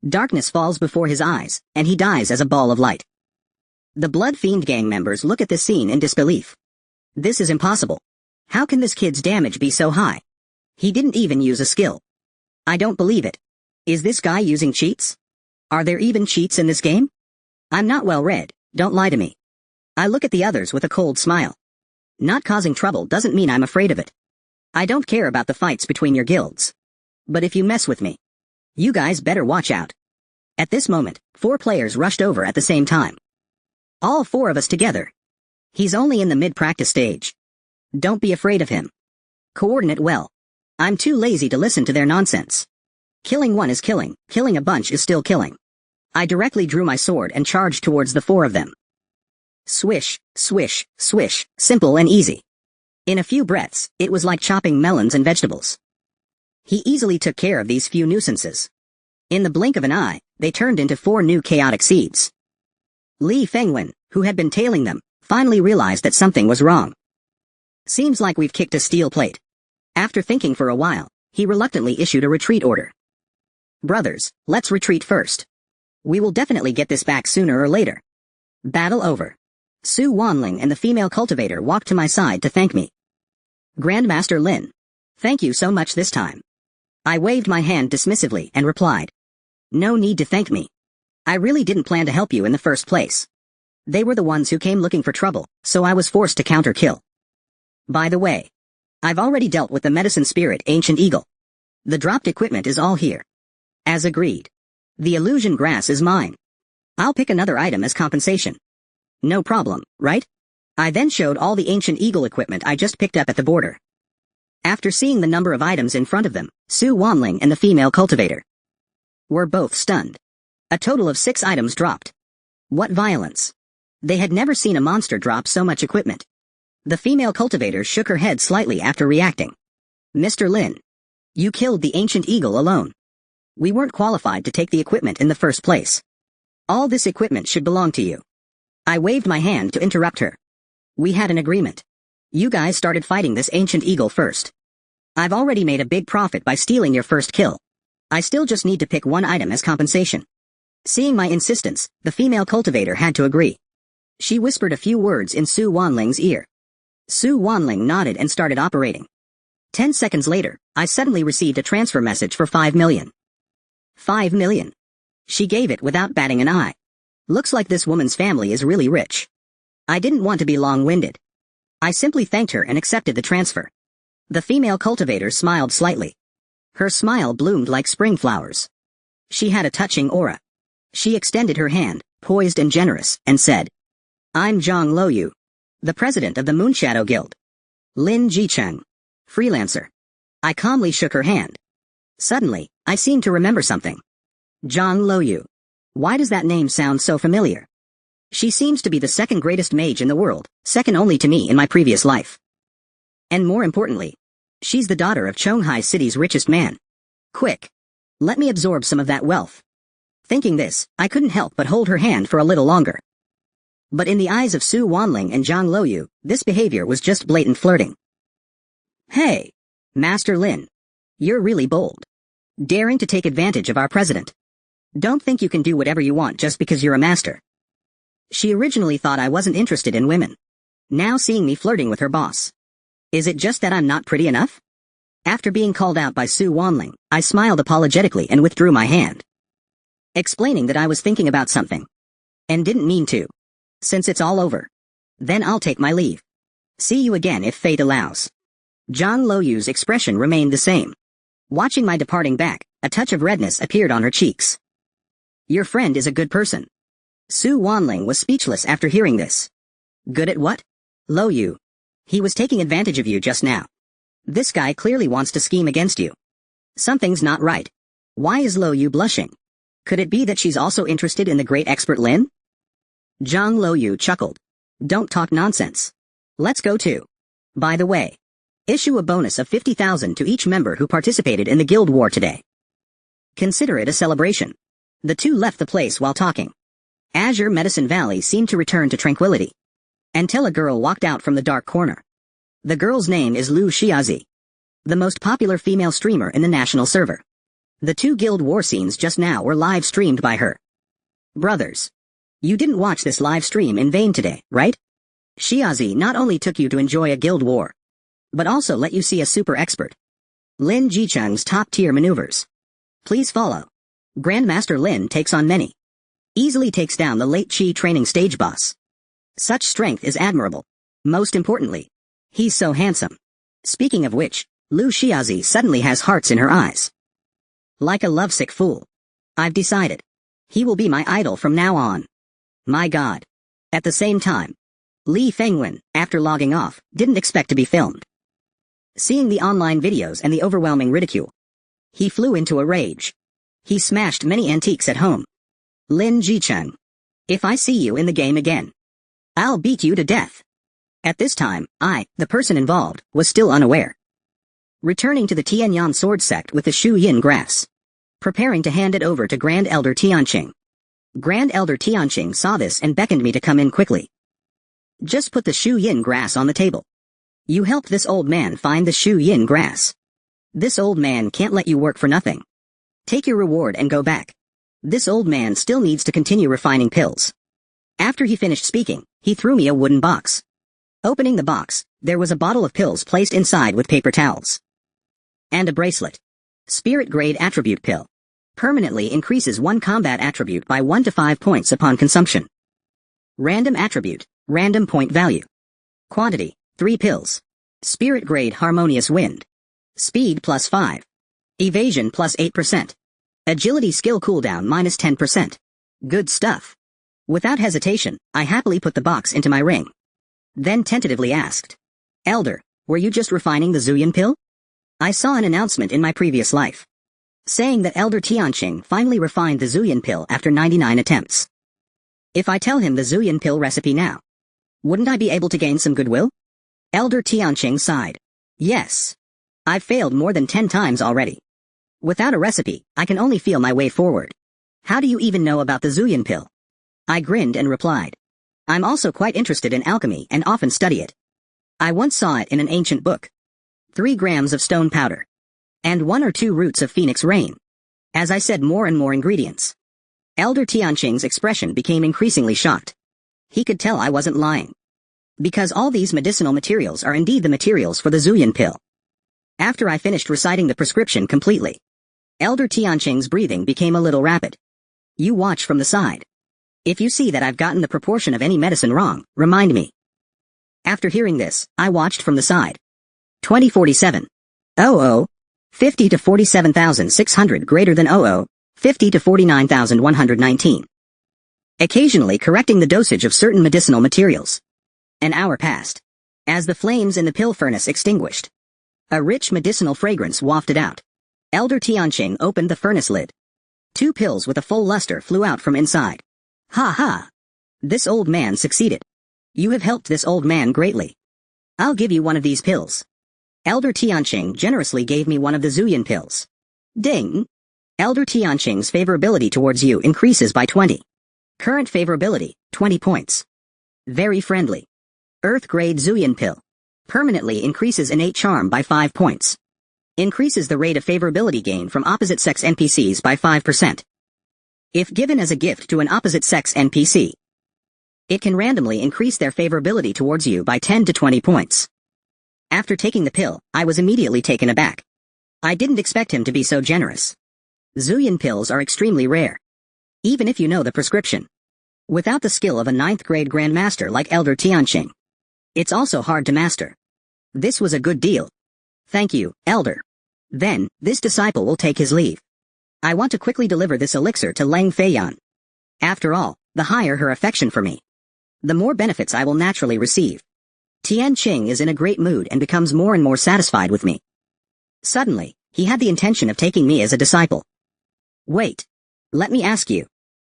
Darkness falls before his eyes, and he dies as a ball of light. The Blood Fiend gang members look at this scene in disbelief. This is impossible. How can this kid's damage be so high? He didn't even use a skill. I don't believe it. Is this guy using cheats? Are there even cheats in this game? I'm not well read, don't lie to me. I look at the others with a cold smile. Not causing trouble doesn't mean I'm afraid of it. I don't care about the fights between your guilds. But if you mess with me, you guys better watch out. At this moment, 4 players rushed over at the same time. All 4 of us together. He's only in the mid-practice stage. Don't be afraid of him. Coordinate well. I'm too lazy to listen to their nonsense. Killing one is killing a bunch is still killing. I directly drew my sword and charged towards the 4 of them. Swish, swish, swish, simple and easy. In a few breaths, it was like chopping melons and vegetables. He easily took care of these few nuisances. In the blink of an eye, they turned into 4 new chaotic seeds. Li Fengwen, who had been tailing them, finally realized that something was wrong. Seems like we've kicked a steel plate. After thinking for a while, he reluctantly issued a retreat order. Brothers, let's retreat first. We will definitely get this back sooner or later. Battle over. Su Wanling and the female cultivator walked to my side to thank me. Grandmaster Lin. Thank you so much this time. I waved my hand dismissively and replied. No need to thank me. I really didn't plan to help you in the first place. They were the ones who came looking for trouble, so I was forced to counter-kill. By the way, I've already dealt with the medicine spirit Ancient Eagle. The dropped equipment is all here. As agreed. The illusion grass is mine. I'll pick another item as compensation. No problem, right? I then showed all the Ancient Eagle equipment I just picked up at the border. After seeing the number of items in front of them, Su Wanling and the female cultivator were both stunned. A total of 6 items dropped. What violence! They had never seen a monster drop so much equipment. The female cultivator shook her head slightly after reacting. Mr. Lin, you killed the ancient eagle alone. We weren't qualified to take the equipment in the first place. All this equipment should belong to you. I waved my hand to interrupt her. We had an agreement. You guys started fighting this ancient eagle first. I've already made a big profit by stealing your first kill. I still just need to pick one item as compensation. Seeing my insistence, the female cultivator had to agree. She whispered a few words in Su Wanling's ear. Su Wanling nodded and started operating. 10 seconds later, I suddenly received a transfer message for 5 million. 5 million. She gave it without batting an eye. Looks like this woman's family is really rich. I didn't want to be long-winded. I simply thanked her and accepted the transfer. The female cultivator smiled slightly. Her smile bloomed like spring flowers. She had a touching aura. She extended her hand, poised and generous, and said, I'm Zhang Luoyu, the president of the Moonshadow Guild. Lin Jicheng, freelancer. I calmly shook her hand. Suddenly, I seemed to remember something. Zhang Luoyu. Why does that name sound so familiar? She seems to be the second greatest mage in the world, second only to me in my previous life. And more importantly, she's the daughter of Chonghai City's richest man. Quick. Let me absorb some of that wealth. Thinking this, I couldn't help but hold her hand for a little longer. But in the eyes of Su Wanling and Zhang Luoyu, this behavior was just blatant flirting. Hey, Master Lin. You're really bold. Daring to take advantage of our president. Don't think you can do whatever you want just because you're a master. She originally thought I wasn't interested in women. Now seeing me flirting with her boss. Is it just that I'm not pretty enough? After being called out by Su Wanling, I smiled apologetically and withdrew my hand. Explaining that I was thinking about something. And didn't mean to. Since it's all over. Then I'll take my leave. See you again if fate allows. Zhang Luoyu's expression remained the same. Watching my departing back, a touch of redness appeared on her cheeks. Your friend is a good person. Su Wanling was speechless after hearing this. Good at what? Luoyu. He was taking advantage of you just now. This guy clearly wants to scheme against you. Something's not right. Why is Luoyu blushing? Could it be that she's also interested in the great expert Lin? Zhang Luoyu chuckled. Don't talk nonsense. Let's go too. By the way, issue a bonus of 50,000 to each member who participated in the guild war today. Consider it a celebration. The two left the place while talking. Azure Medicine Valley seemed to return to tranquility. Until a girl walked out from the dark corner. The girl's name is Lu Xiaozi, the most popular female streamer in the national server. The two guild war scenes just now were live streamed by her. Brothers, you didn't watch this live stream in vain today, right? Xiaozi not only took you to enjoy a guild war, but also let you see a super expert. Lin Jicheng's top-tier maneuvers. Please follow. Grandmaster Lin takes on many. Easily takes down the late Qi training stage boss. Such strength is admirable. Most importantly, he's so handsome. Speaking of which, Lu Xiaozi suddenly has hearts in her eyes. Like a lovesick fool. I've decided. He will be my idol from now on. My God. At the same time, Li Fengwen, after logging off, didn't expect to be filmed. Seeing the online videos and the overwhelming ridicule, he flew into a rage. He smashed many antiques at home. Lin Jicheng. If I see you in the game again, I'll beat you to death. At this time, I, the person involved, was still unaware. Returning to the Tianyan sword sect with the Shu Yin grass. Preparing to hand it over to Grand Elder Tianqing. Grand Elder Tianqing saw this and beckoned me to come in quickly. Just put the Shu Yin grass on the table. You helped this old man find the Shu Yin grass. This old man can't let you work for nothing. Take your reward and go back. This old man still needs to continue refining pills. After he finished speaking, he threw me a wooden box. Opening the box, there was a bottle of pills placed inside with paper towels. And a bracelet. Spirit grade attribute pill. Permanently increases one combat attribute by 1 to 5 points upon consumption. Random attribute, random point value. Quantity, 3 pills. Spirit grade harmonious wind. Speed plus 5. Evasion plus 8%. Agility skill cooldown minus 10%. Good stuff. Without hesitation, I happily put the box into my ring. Then tentatively asked, Elder, were you just refining the Zuyan pill? I saw an announcement in my previous life, saying that Elder Tianqing finally refined the Zuyan pill after 99 attempts. If I tell him the Zuyan pill recipe now, wouldn't I be able to gain some goodwill? Elder Tianqing sighed. Yes. I've failed more than 10 times already. Without a recipe, I can only feel my way forward. How do you even know about the Zuyan pill? I grinned and replied. I'm also quite interested in alchemy and often study it. I once saw it in an ancient book. 3 grams of stone powder. And 1 or 2 roots of phoenix rain. As I said more and more ingredients. Elder Tianqing's expression became increasingly shocked. He could tell I wasn't lying. Because all these medicinal materials are indeed the materials for the Zuyan pill. After I finished reciting the prescription completely, Elder Tianqing's breathing became a little rapid. You watch from the side. If you see that I've gotten the proportion of any medicine wrong, remind me. After hearing this, I watched from the side. 2047. 50 to 47,600 greater than 50 to 49,119. Occasionally correcting the dosage of certain medicinal materials. An hour passed. As the flames in the pill furnace extinguished, a rich medicinal fragrance wafted out. Elder Tianqing opened the furnace lid. 2 pills with a full luster flew out from inside. Ha ha! This old man succeeded. You have helped this old man greatly. I'll give you one of these pills. Elder Tianqing generously gave me one of the Zuyan pills. Ding! Elder Tianqing's favorability towards you increases by 20. Current favorability, 20 points. Very friendly. Earth-grade Zuyan pill. Permanently increases innate charm by 5 points. Increases the rate of favorability gain from opposite-sex NPCs by 5%. If given as a gift to an opposite-sex NPC, it can randomly increase their favorability towards you by 10 to 20 points. After taking the pill, I was immediately taken aback. I didn't expect him to be so generous. Zuyan pills are extremely rare. Even if you know the prescription. Without the skill of a 9th-grade grandmaster like Elder Tianqing, it's also hard to master. This was a good deal. Thank you, Elder. Then, this disciple will take his leave. I want to quickly deliver this elixir to Lang Feiyan. After all, the higher her affection for me, the more benefits I will naturally receive. Tianqing is in a great mood and becomes more and more satisfied with me. Suddenly, he had the intention of taking me as a disciple. Wait. Let me ask you.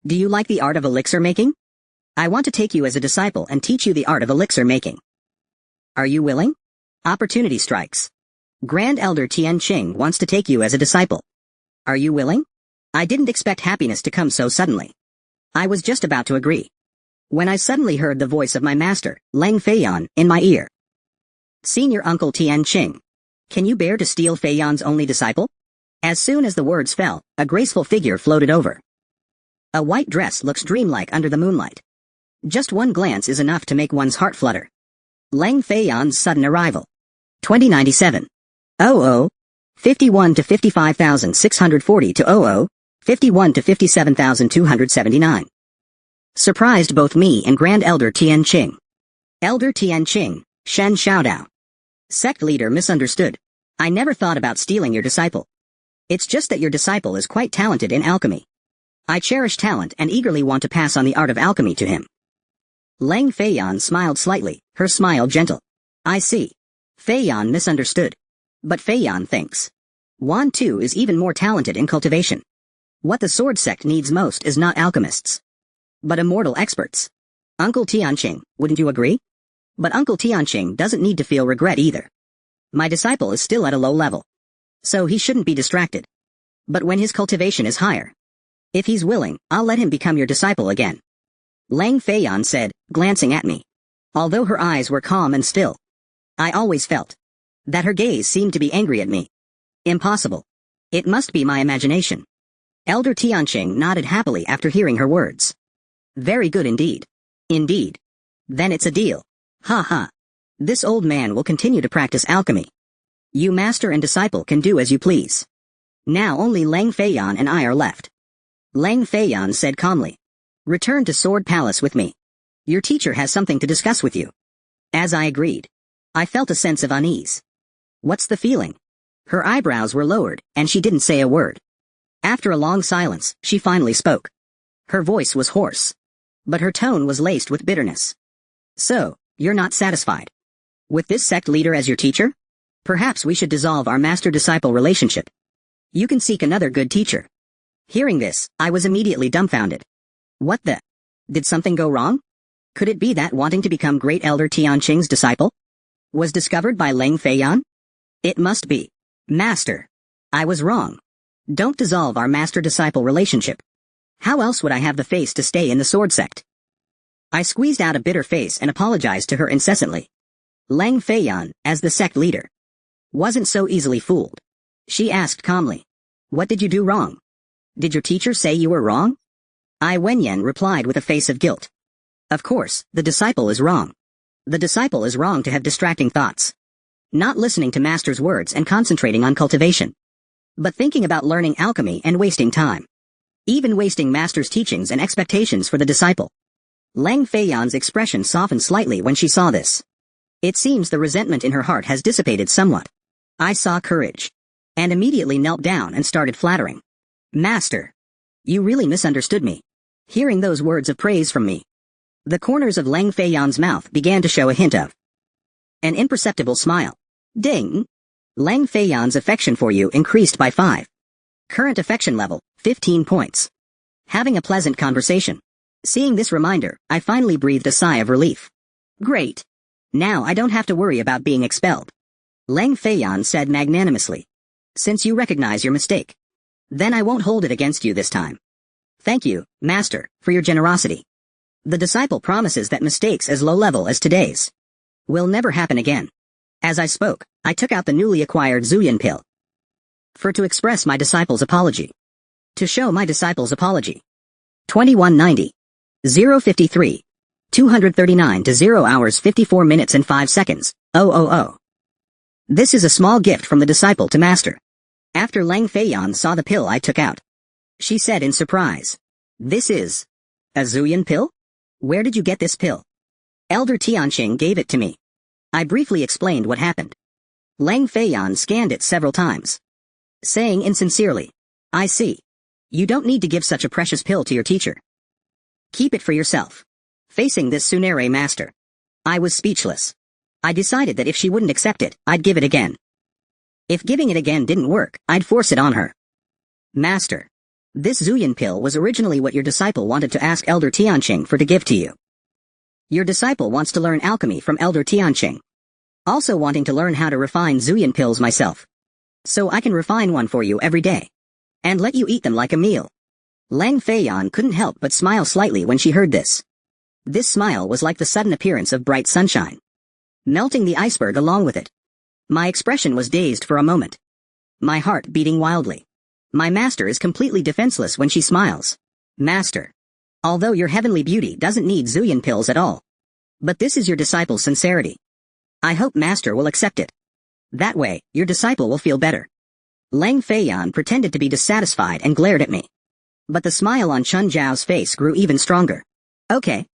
Do you like the art of elixir making? I want to take you as a disciple and teach you the art of elixir making. Are you willing? Opportunity strikes. Grand Elder Tianqing wants to take you as a disciple. Are you willing? I didn't expect happiness to come so suddenly. I was just about to agree, when I suddenly heard the voice of my master, Lang Feiyan, in my ear. Senior Uncle Tianqing, can you bear to steal Feiyan's only disciple? As soon as the words fell, a graceful figure floated over. A white dress looks dreamlike under the moonlight. Just one glance is enough to make one's heart flutter. Lang Feiyan's sudden arrival. 2097. 51 to 55,640 to 51 to 57,279. Surprised both me and Grand Elder Tianqing. Elder Tianqing, Shen Xiaodao. Sect leader misunderstood. I never thought about stealing your disciple. It's just that your disciple is quite talented in alchemy. I cherish talent and eagerly want to pass on the art of alchemy to him. Lang Feiyan smiled slightly, her smile gentle. I see. Feiyan misunderstood. But Feiyan thinks Wan Tu is even more talented in cultivation. What the sword sect needs most is not alchemists, but immortal experts. Uncle Tianqing, wouldn't you agree? But Uncle Tianqing doesn't need to feel regret either. My disciple is still at a low level, so he shouldn't be distracted. But when his cultivation is higher, if he's willing, I'll let him become your disciple again. Lang Feiyan said, glancing at me. Although her eyes were calm and still, I always felt that her gaze seemed to be angry at me. Impossible. It must be my imagination. Elder Tianqing nodded happily after hearing her words. Very good indeed. Indeed. Then it's a deal. Ha ha. This old man will continue to practice alchemy. You master and disciple can do as you please. Now only Lang Feiyan and I are left. Lang Feiyan said calmly. Return to Sword Palace with me. Your teacher has something to discuss with you. As I agreed, I felt a sense of unease. What's the feeling? Her eyebrows were lowered, and she didn't say a word. After a long silence, she finally spoke. Her voice was hoarse, but her tone was laced with bitterness. So, you're not satisfied with this sect leader as your teacher? Perhaps we should dissolve our master-disciple relationship. You can seek another good teacher. Hearing this, I was immediately dumbfounded. What the? Did something go wrong? Could it be that wanting to become Great Elder Tianqing's disciple was discovered by Leng Feiyan? It must be. Master. I was wrong. Don't dissolve our master-disciple relationship. How else would I have the face to stay in the sword sect? I squeezed out a bitter face and apologized to her incessantly. Leng Feiyan, as the sect leader, wasn't so easily fooled. She asked calmly, "What did you do wrong? Did your teacher say you were wrong?" I Wenyan replied with a face of guilt. Of course, the disciple is wrong. The disciple is wrong to have distracting thoughts. Not listening to master's words and concentrating on cultivation. But thinking about learning alchemy and wasting time. Even wasting master's teachings and expectations for the disciple. Leng Feiyan's expression softened slightly when she saw this. It seems the resentment in her heart has dissipated somewhat. I saw courage. And immediately knelt down and started flattering. Master. You really misunderstood me. Hearing those words of praise from me. The corners of Leng Feiyan's mouth began to show a hint of an imperceptible smile. Ding! Leng Feiyan's affection for you increased by 5. Current affection level, 15 points. Having a pleasant conversation. Seeing this reminder, I finally breathed a sigh of relief. Great. Now I don't have to worry about being expelled. Leng Feiyan said magnanimously. Since you recognize your mistake, then I won't hold it against you this time. Thank you, Master, for your generosity. The disciple promises that mistakes as low-level as today's will never happen again. As I spoke, I took out the newly acquired Zuyan pill. To express my disciple's apology. To show my disciple's apology. 2190. 053. 239 to 0 hours 54 minutes and 5 seconds. 000. This is a small gift from the disciple to master. After Leng Feiyan saw the pill I took out, she said in surprise, "This is a Zuyan pill? Where did you get this pill?" Elder Tianqing gave it to me. I briefly explained what happened. Leng Feiyan scanned it several times, saying insincerely, "I see. You don't need to give such a precious pill to your teacher. Keep it for yourself." Facing this Tsunere master, I was speechless. I decided that if she wouldn't accept it, I'd give it again. If giving it again didn't work, I'd force it on her. Master. This Zuyan pill was originally what your disciple wanted to ask Elder Tianqing for to give to you. Your disciple wants to learn alchemy from Elder Tianqing. Also wanting to learn how to refine Zuyan pills myself. So I can refine one for you every day. And let you eat them like a meal. Leng Feiyan couldn't help but smile slightly when she heard this. This smile was like the sudden appearance of bright sunshine, melting the iceberg along with it. My expression was dazed for a moment. My heart beating wildly. My master is completely defenseless when she smiles. Master. Although your heavenly beauty doesn't need Zuyan pills at all. But this is your disciple's sincerity. I hope master will accept it. That way, your disciple will feel better. Leng Feiyan pretended to be dissatisfied and glared at me. But the smile on Chun Zhao's face grew even stronger. Okay.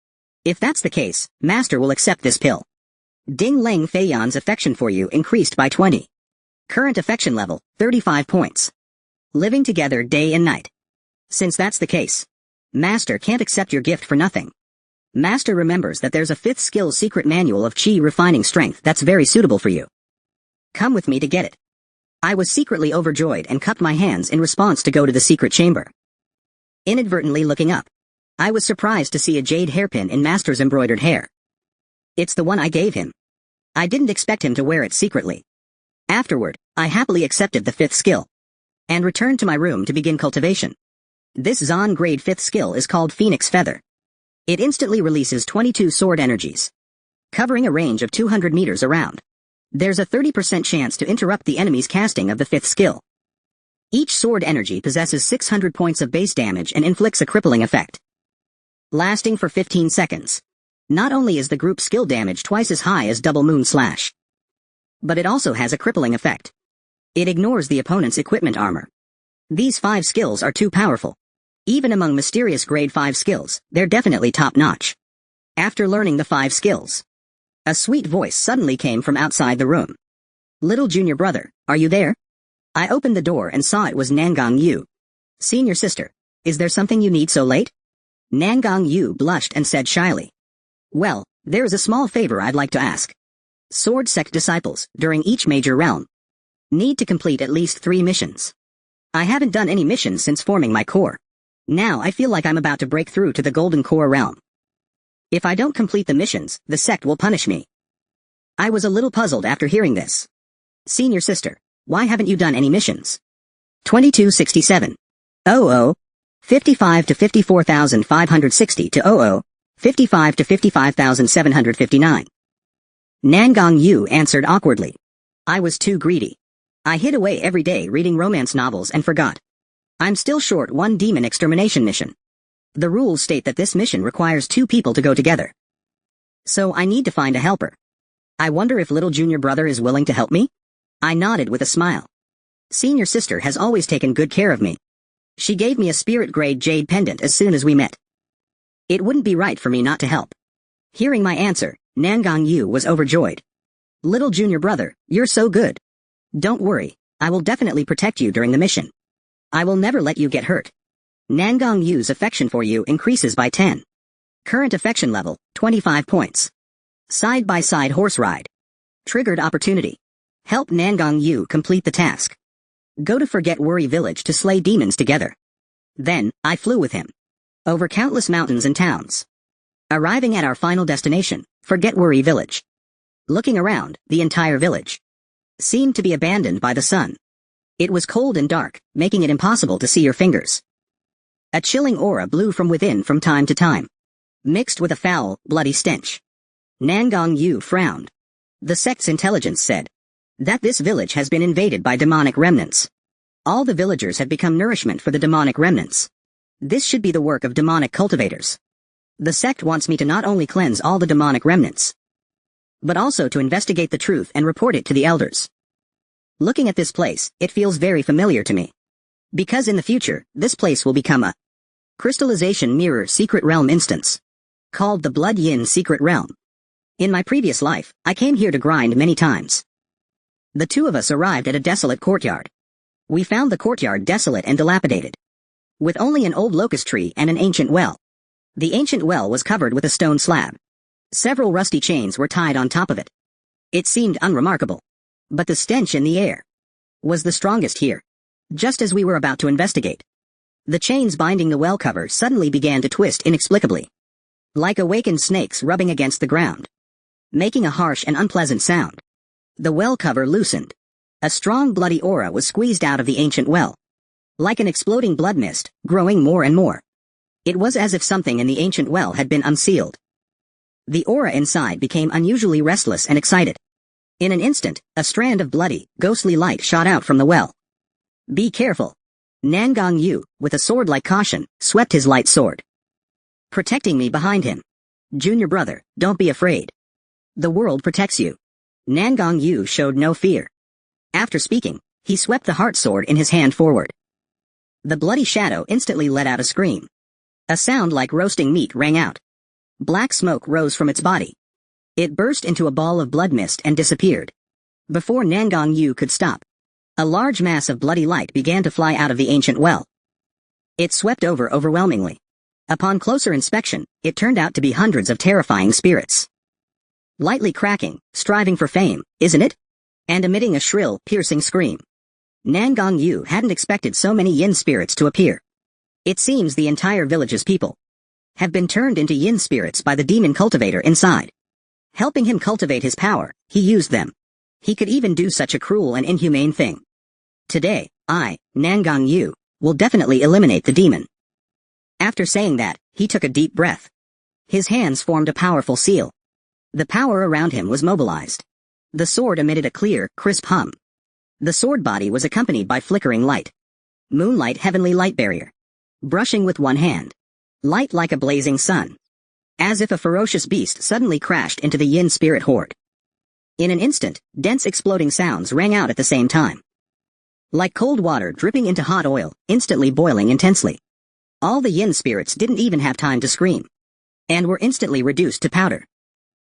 If that's the case, master will accept this pill. Ding Leng Feiyan's affection for you increased by 20. Current affection level, 35 points. Living together day and night. Since that's the case, master can't accept your gift for nothing. Master remembers that there's a 5th skill secret manual of chi refining strength that's very suitable for you. Come with me to get it. I was secretly overjoyed and cupped my hands in response to go to the secret chamber. Inadvertently looking up, I was surprised to see a jade hairpin in master's embroidered hair. It's the one I gave him. I didn't expect him to wear it secretly. Afterward, I happily accepted the 5th skill and returned to my room to begin cultivation. This Zon grade 5th skill is called Phoenix Feather. It instantly releases 22 sword energies, covering a range of 200 meters around. There's a 30% chance to interrupt the enemy's casting of the 5th skill. Each sword energy possesses 600 points of base damage and inflicts a crippling effect, lasting for 15 seconds. Not only is the group skill damage twice as high as Double Moon Slash, but it also has a crippling effect. It ignores the opponent's equipment armor. These 5 skills are too powerful. Even among mysterious grade 5 skills, they're definitely top-notch. After learning the 5 skills, a sweet voice suddenly came from outside the room. Little junior brother, are you there? I opened the door and saw it was Nangang Yu. Senior sister, is there something you need so late? Nangang Yu blushed and said shyly. Well, there is a small favor I'd like to ask. Sword sect disciples, during each major realm, need to complete at least 3 missions. I haven't done any missions since forming my core. Now I feel like I'm about to break through to the Golden Core realm. If I don't complete the missions, the sect will punish me. I was a little puzzled after hearing this. Senior sister, why haven't you done any missions? 2267. 55 to 54,560 to 55 to 55,759. Nangong Yu answered awkwardly. I was too greedy. I hid away every day reading romance novels and forgot. I'm still short one demon extermination mission. The rules state that this mission requires 2 people to go together. So I need to find a helper. I wonder if little junior brother is willing to help me? I nodded with a smile. Senior sister has always taken good care of me. She gave me a spirit-grade jade pendant as soon as we met. It wouldn't be right for me not to help. Hearing my answer, Nangong Yu was overjoyed. Little junior brother, you're so good. Don't worry, I will definitely protect you during the mission. I will never let you get hurt. Nangong Yu's affection for you increases by 10. Current affection level, 25 points. Side-by-side horse ride. Triggered opportunity. Help Nangong Yu complete the task. Go to Forget Worry Village to slay demons together. Then, I flew with him. Over countless mountains and towns. Arriving at our final destination, Forget Worry Village. Looking around, the entire village seemed to be abandoned by the sun. It was cold and dark, making it impossible to see your fingers. A chilling aura blew from within from time to time, mixed with a foul, bloody stench. Nangong Yu frowned. The sect's intelligence said that this village has been invaded by demonic remnants. All the villagers have become nourishment for the demonic remnants. This should be the work of demonic cultivators. The sect wants me to not only cleanse all the demonic remnants, but also to investigate the truth and report it to the elders. Looking at this place, it feels very familiar to me. Because in the future, this place will become a crystallization mirror secret realm instance, called the Blood Yin Secret Realm. In my previous life, I came here to grind many times. The 2 of us arrived at a desolate courtyard. We found the courtyard desolate and dilapidated, with only an old locust tree and an ancient well. The ancient well was covered with a stone slab. Several rusty chains were tied on top of it. It seemed unremarkable, but the stench in the air was the strongest here. Just as we were about to investigate, the chains binding the well cover suddenly began to twist inexplicably, like awakened snakes rubbing against the ground, making a harsh and unpleasant sound. The well cover loosened. A strong bloody aura was squeezed out of the ancient well, like an exploding blood mist, growing more and more. It was as if something in the ancient well had been unsealed. The aura inside became unusually restless and excited. In an instant, a strand of bloody, ghostly light shot out from the well. Be careful. Nangong Yu, with a sword-like caution, swept his light sword, protecting me behind him. Junior brother, don't be afraid. The world protects you. Nangong Yu showed no fear. After speaking, he swept the heart sword in his hand forward. The bloody shadow instantly let out a scream. A sound like roasting meat rang out. Black smoke rose from its body. It burst into a ball of blood mist and disappeared. Before Nangong Yu could stop, a large mass of bloody light began to fly out of the ancient well. It swept over overwhelmingly. Upon closer inspection, it turned out to be hundreds of terrifying spirits. Lightly cracking, striving for fame, isn't it? And emitting a shrill, piercing scream. Nangong Yu hadn't expected so many yin spirits to appear. It seems the entire village's people have been turned into yin spirits by the demon cultivator inside. Helping him cultivate his power, he used them. He could even do such a cruel and inhumane thing. Today, I, Nangong Yu, will definitely eliminate the demon. After saying that, he took a deep breath. His hands formed a powerful seal. The power around him was mobilized. The sword emitted a clear, crisp hum. The sword body was accompanied by flickering light. Moonlight heavenly light barrier. Brushing with one hand. Light like a blazing sun. As if a ferocious beast suddenly crashed into the yin spirit horde. In an instant, dense exploding sounds rang out at the same time. Like cold water dripping into hot oil, instantly boiling intensely. All the yin spirits didn't even have time to scream, and were instantly reduced to powder,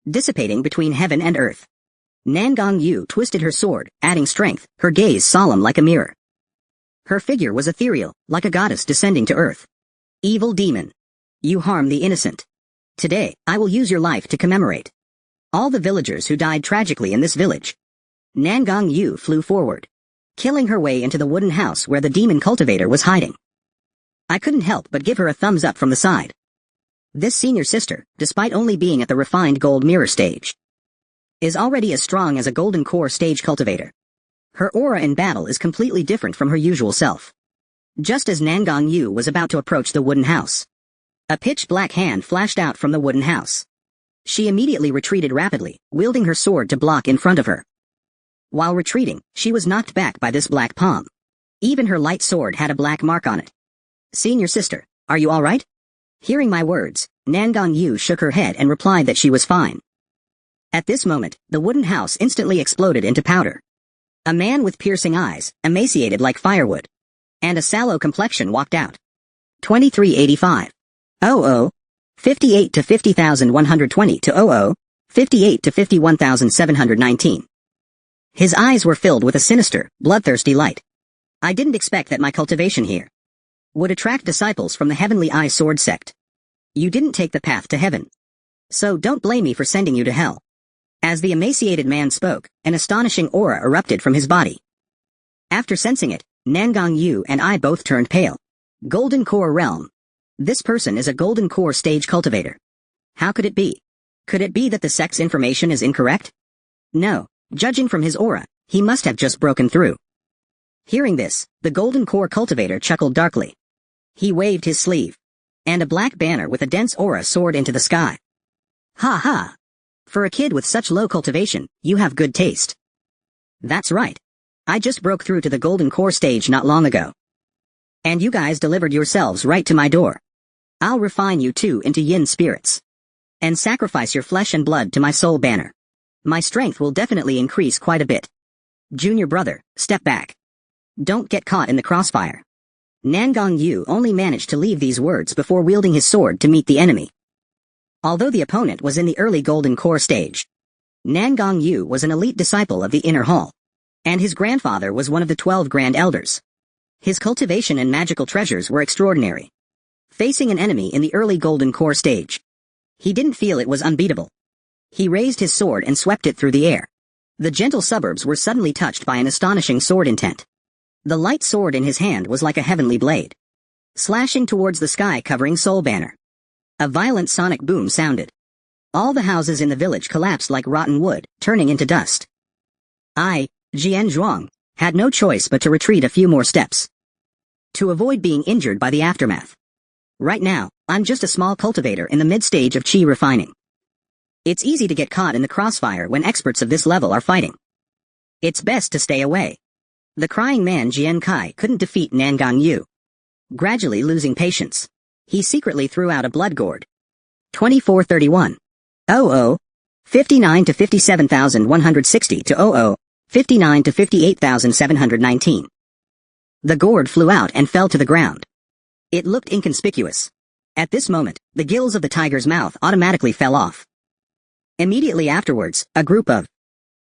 dissipating between heaven and earth. Nangong Yu twisted her sword, adding strength, her gaze solemn like a mirror. Her figure was ethereal, like a goddess descending to earth. Evil demon. You harm the innocent. Today, I will use your life to commemorate all the villagers who died tragically in this village. Nangong Yu flew forward, killing her way into the wooden house where the demon cultivator was hiding. I couldn't help but give her a thumbs up from the side. This senior sister, despite only being at the refined gold mirror stage, is already as strong as a golden core stage cultivator. Her aura in battle is completely different from her usual self. Just as Nangong Yu was about to approach the wooden house, a pitch-black hand flashed out from the wooden house. She immediately retreated rapidly, wielding her sword to block in front of her. While retreating, she was knocked back by this black palm. Even her light sword had a black mark on it. Senior sister, are you all right? Hearing my words, Nangong Yu shook her head and replied that she was fine. At this moment, the wooden house instantly exploded into powder. A man with piercing eyes, emaciated like firewood, and a sallow complexion walked out. 2385. 58 to 50,120 to 58 to 51,719. His eyes were filled with a sinister, bloodthirsty light. I didn't expect that my cultivation here would attract disciples from the Heavenly Eye Sword sect. You didn't take the path to heaven, so don't blame me for sending you to hell. As the emaciated man spoke, an astonishing aura erupted from his body. After sensing it, Nangong Yu and I both turned pale. Golden Core Realm. This person is a Golden Core stage cultivator. How could it be? Could it be that the sect's information is incorrect? No, judging from his aura, he must have just broken through. Hearing this, the Golden Core cultivator chuckled darkly. He waved his sleeve, and a black banner with a dense aura soared into the sky. Ha ha! For a kid with such low cultivation, you have good taste. That's right. I just broke through to the Golden Core stage not long ago. And you guys delivered yourselves right to my door. I'll refine you two into yin spirits, and sacrifice your flesh and blood to my soul banner. My strength will definitely increase quite a bit. Junior brother, step back. Don't get caught in the crossfire. Nangong Yu only managed to leave these words before wielding his sword to meet the enemy. Although the opponent was in the early Golden Core stage, Nangong Yu was an elite disciple of the Inner Hall, and his grandfather was one of the 12 Grand Elders. His cultivation and magical treasures were extraordinary. Facing an enemy in the early Golden Core stage, he didn't feel it was unbeatable. He raised his sword and swept it through the air. The gentle suburbs were suddenly touched by an astonishing sword intent. The light sword in his hand was like a heavenly blade, slashing towards the sky covering Soul Banner. A violent sonic boom sounded. All the houses in the village collapsed like rotten wood, turning into dust. I, Jian Zhuang, had no choice but to retreat a few more steps, to avoid being injured by the aftermath. Right now, I'm just a small cultivator in the mid-stage of qi refining. It's easy to get caught in the crossfire when experts of this level are fighting. It's best to stay away. The crying man Jian Kai couldn't defeat Nangong Yu. Gradually losing patience, he secretly threw out a blood gourd. 2431. 59 to 57,160 to 59 to 58,719. The gourd flew out and fell to the ground. It looked inconspicuous. At this moment, the gills of the tiger's mouth automatically fell off. Immediately afterwards, a group of